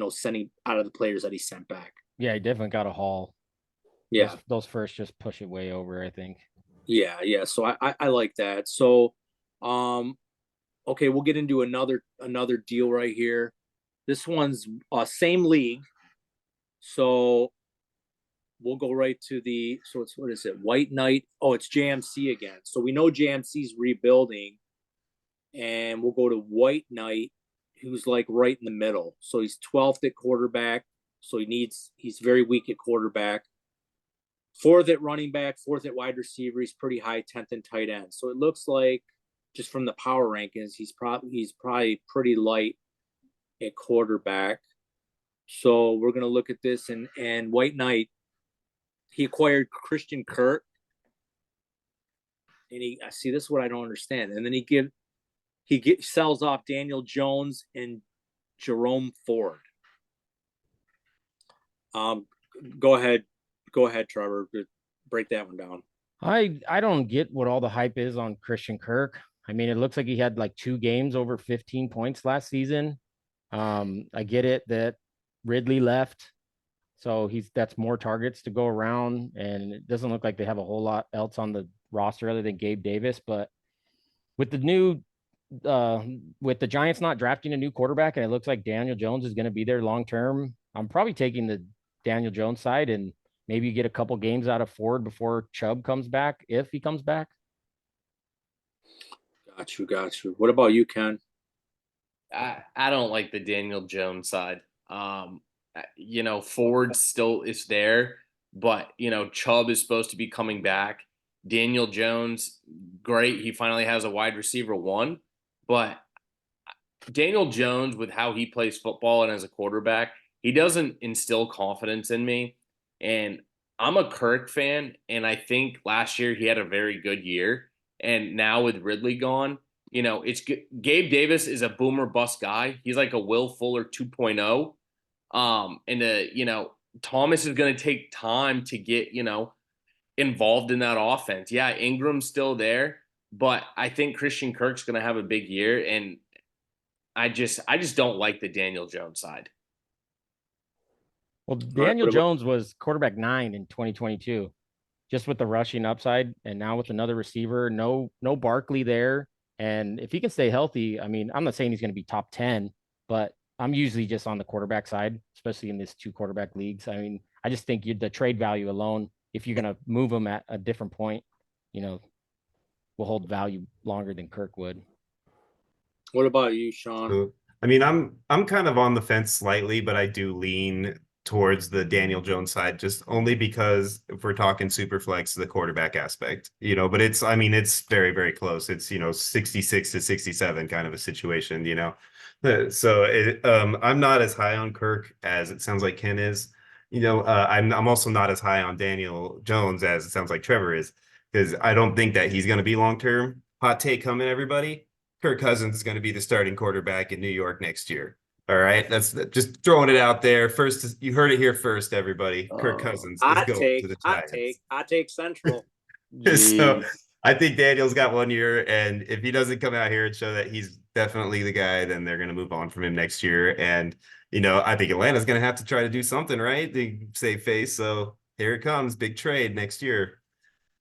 sending out of the players that he sent back. Yeah, he definitely got a haul. Yeah, those first just push it way over, I think. Yeah. So I like that. So, okay, we'll get into another deal right here. This one's same league. So we'll go right to what is it? White Knight. Oh, it's JMC again. So we know JMC's rebuilding, and we'll go to White Knight, who's like right in the middle. So he's 12th at quarterback. So he's very weak at quarterback. 4th at running back, 4th at wide receiver. He's pretty high, 10th in tight end. So it looks like, just from the power rankings, he's probably pretty light at quarterback. So we're gonna look at this, and White Knight, he acquired Christian Kirk, and I see, this is what I don't understand. And then he sells off Daniel Jones and Jerome Ford. Go ahead, Trevor. Break that one down. I don't get what all the hype is on Christian Kirk. I mean, it looks like he had like 2 games over 15 points last season. I get it that Ridley left, so that's more targets to go around, and it doesn't look like they have a whole lot else on the roster other than Gabe Davis. But with the Giants not drafting a new quarterback, and it looks like Daniel Jones is going to be there long term, I'm probably taking the Daniel Jones side, and maybe get a couple games out of Ford before Chubb comes back, if he comes back. Got you. What about you, Ken? I don't like the Daniel Jones side. Ford still is there, but Chubb is supposed to be coming back. Daniel Jones, great. He finally has a wide receiver 1, but Daniel Jones, with how he plays football and as a quarterback, he doesn't instill confidence in me. And I'm a Kirk fan, and I think last year he had a very good year. And now with Ridley gone, it's Gabe Davis is a boomer bust guy. He's like a Will Fuller 2.0. Thomas is going to take time to get, involved in that offense. Yeah, Ingram's still there, but I think Christian Kirk's going to have a big year. And I just don't like the Daniel Jones side. Well, Daniel Jones was quarterback 9 in 2022, just with the rushing upside, and now with another receiver, no Barkley there. And if he can stay healthy, I mean, I'm not saying he's going to be top 10, but I'm usually just on the quarterback side, especially in these 2 quarterback leagues. I mean, I just think the trade value alone, if you're going to move him at a different point, will hold value longer than Kirk would. What about you, Sean? I mean, I'm kind of on the fence slightly, but I do lean towards the Daniel Jones side, just only because if we're talking super flex, the quarterback aspect, but it's very, very close. It's, 66 to 67 kind of a situation, so I'm not as high on Kirk as it sounds like Ken is. I'm also not as high on Daniel Jones as it sounds like Trevor is, because I don't think that he's going to be long term. Hot take coming, everybody. Kirk Cousins is going to be the starting quarterback in New York next year. All right, that's just throwing it out there. First, you heard it here first, everybody. Kirk Cousins is going to the Giants. Hot take central. So I think Daniel's got 1 year, and if he doesn't come out here and show that he's definitely the guy, then they're going to move on from him next year. And I think Atlanta's going to have to try to do something, right? They save face. So here it comes, big trade next year.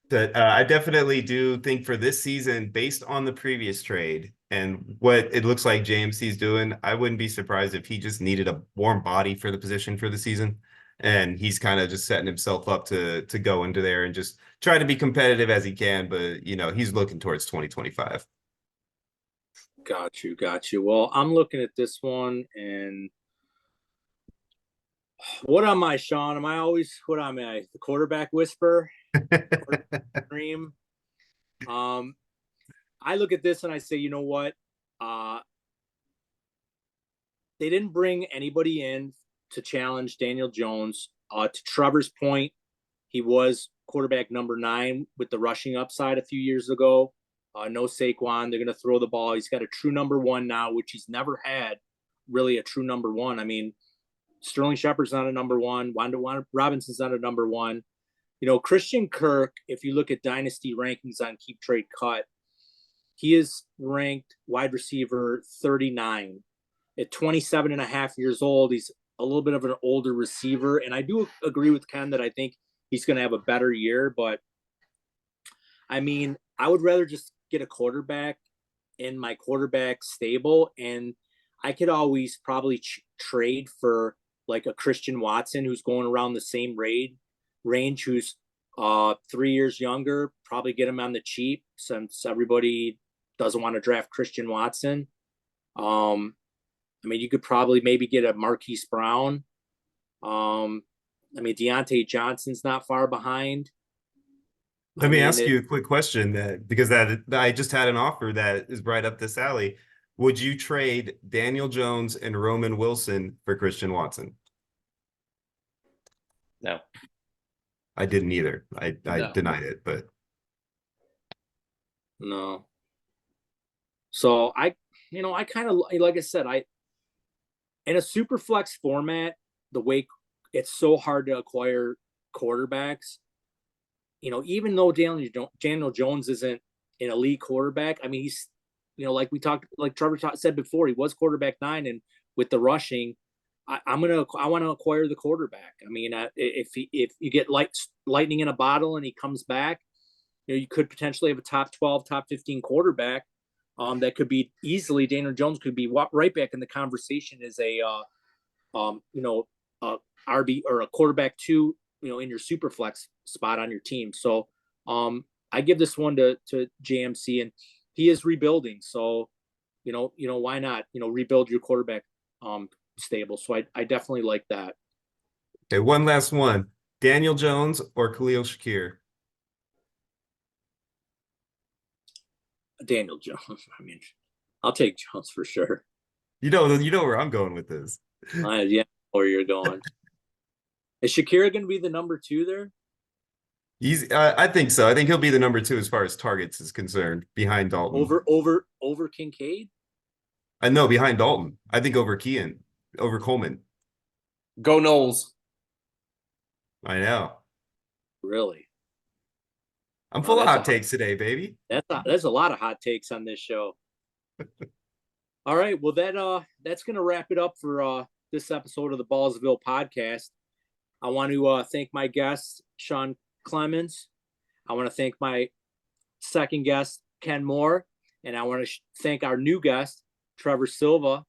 That I definitely do think for this season, based on the previous trade and what it looks like JMC's doing, I wouldn't be surprised if he just needed a warm body for the position for the season. And he's kind of just setting himself up to go into there and just try to be competitive as he can. But, he's looking towards 2025. Got you. Well, I'm looking at this one, and what am I, Sean? What am I? The quarterback whisperer? Dream. I look at this and I say, you know what? They didn't bring anybody in to challenge Daniel Jones. To Trevor's point, he was quarterback number 9 with the rushing upside a few years ago. No Saquon. They're going to throw the ball. He's got a true number 1 now, which he's never had really a true number 1. I mean, Sterling Shepard's not a number 1. Wanda Robinson's not a number 1. Christian Kirk, if you look at dynasty rankings on Keep Trade Cut, he is ranked wide receiver 39. At 27 and a half years old, he's a little bit of an older receiver. And I do agree with Ken that I think he's going to have a better year. But, I mean, I would rather just get a quarterback in my quarterback stable. And I could always probably trade for like a Christian Watson who's going around the same range, who's 3 years younger, probably get him on the cheap since everybody doesn't want to draft Christian Watson. I mean, you could probably maybe get a Marquise Brown. I mean, Deontay Johnson's not far behind. Let me ask you a quick question because I just had an offer that is right up this alley. Would you trade Daniel Jones and Roman Wilson for Christian Watson? No. I didn't either. I denied it, but no. So I kind of, like I said, in a super flex format, the way it's so hard to acquire quarterbacks, even though Daniel Jones isn't an elite quarterback, I mean, he's, like Trevor said before, he was quarterback 9, and with the rushing, I want to acquire the quarterback. I mean, if you get lightning in a bottle and he comes back, you could potentially have a top 12, top 15 quarterback. That could be easily Daniel Jones could be right back in the conversation as a RB or a quarterback 2, in your super flex spot on your team. So I give this one to JMC, and he is rebuilding. So why not rebuild your quarterback stable? So I definitely like that. Okay, one last one: Daniel Jones or Khalil Shakir? Daniel Jones. I mean, I'll take Jones for sure. You know where I'm going with this. Yeah, where you're going. Is Shakira going to be the number 2 there? I think so. I think he'll be the number 2 as far as targets is concerned, behind Dalton. Over Kincaid? No, behind Dalton. I think over Coleman. Go Knowles. I know. Really? I'm full of hot takes today, baby. There's a lot of hot takes on this show. All right. Well, that's going to wrap it up for this episode of the Ballsville podcast. I want to thank my guest, Sean Clemens. I want to thank my second guest, Ken Moore. And I want to thank our new guest, Trevor Silva,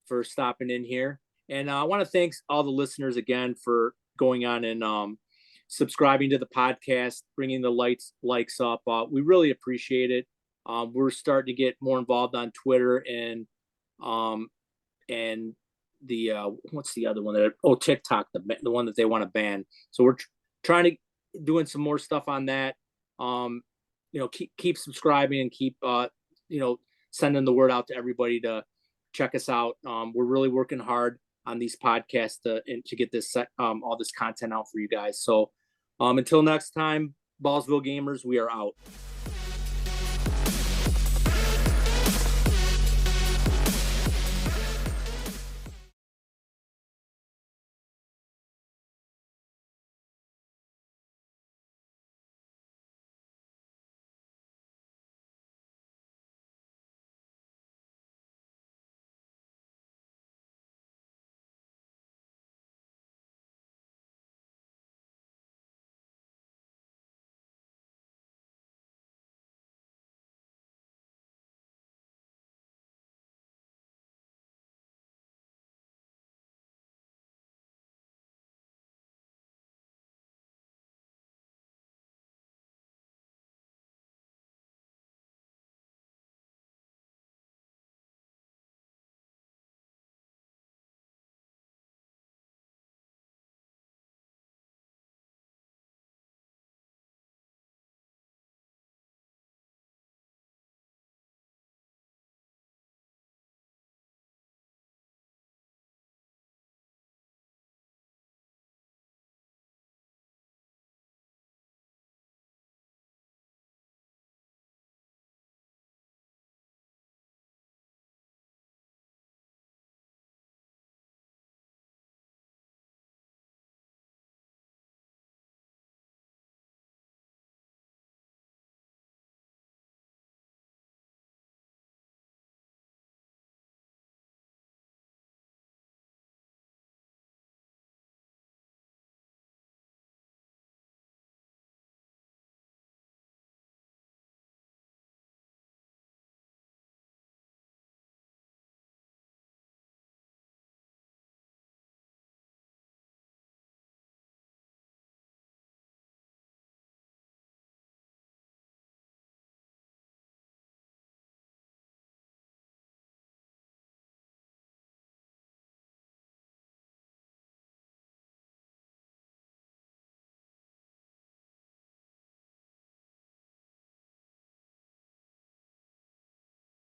for stopping in here. And I want to thank all the listeners again for going on and subscribing to the podcast, bringing the likes up. We really appreciate it. We're starting to get more involved on Twitter and the what's the other one TikTok, the one that they want to ban. So we're trying to doing some more stuff on that. Keep subscribing and keep sending the word out to everybody to check us out. We're really working hard on these podcasts to get this all this content out for you guys. So until next time, Ballsville gamers, we are out.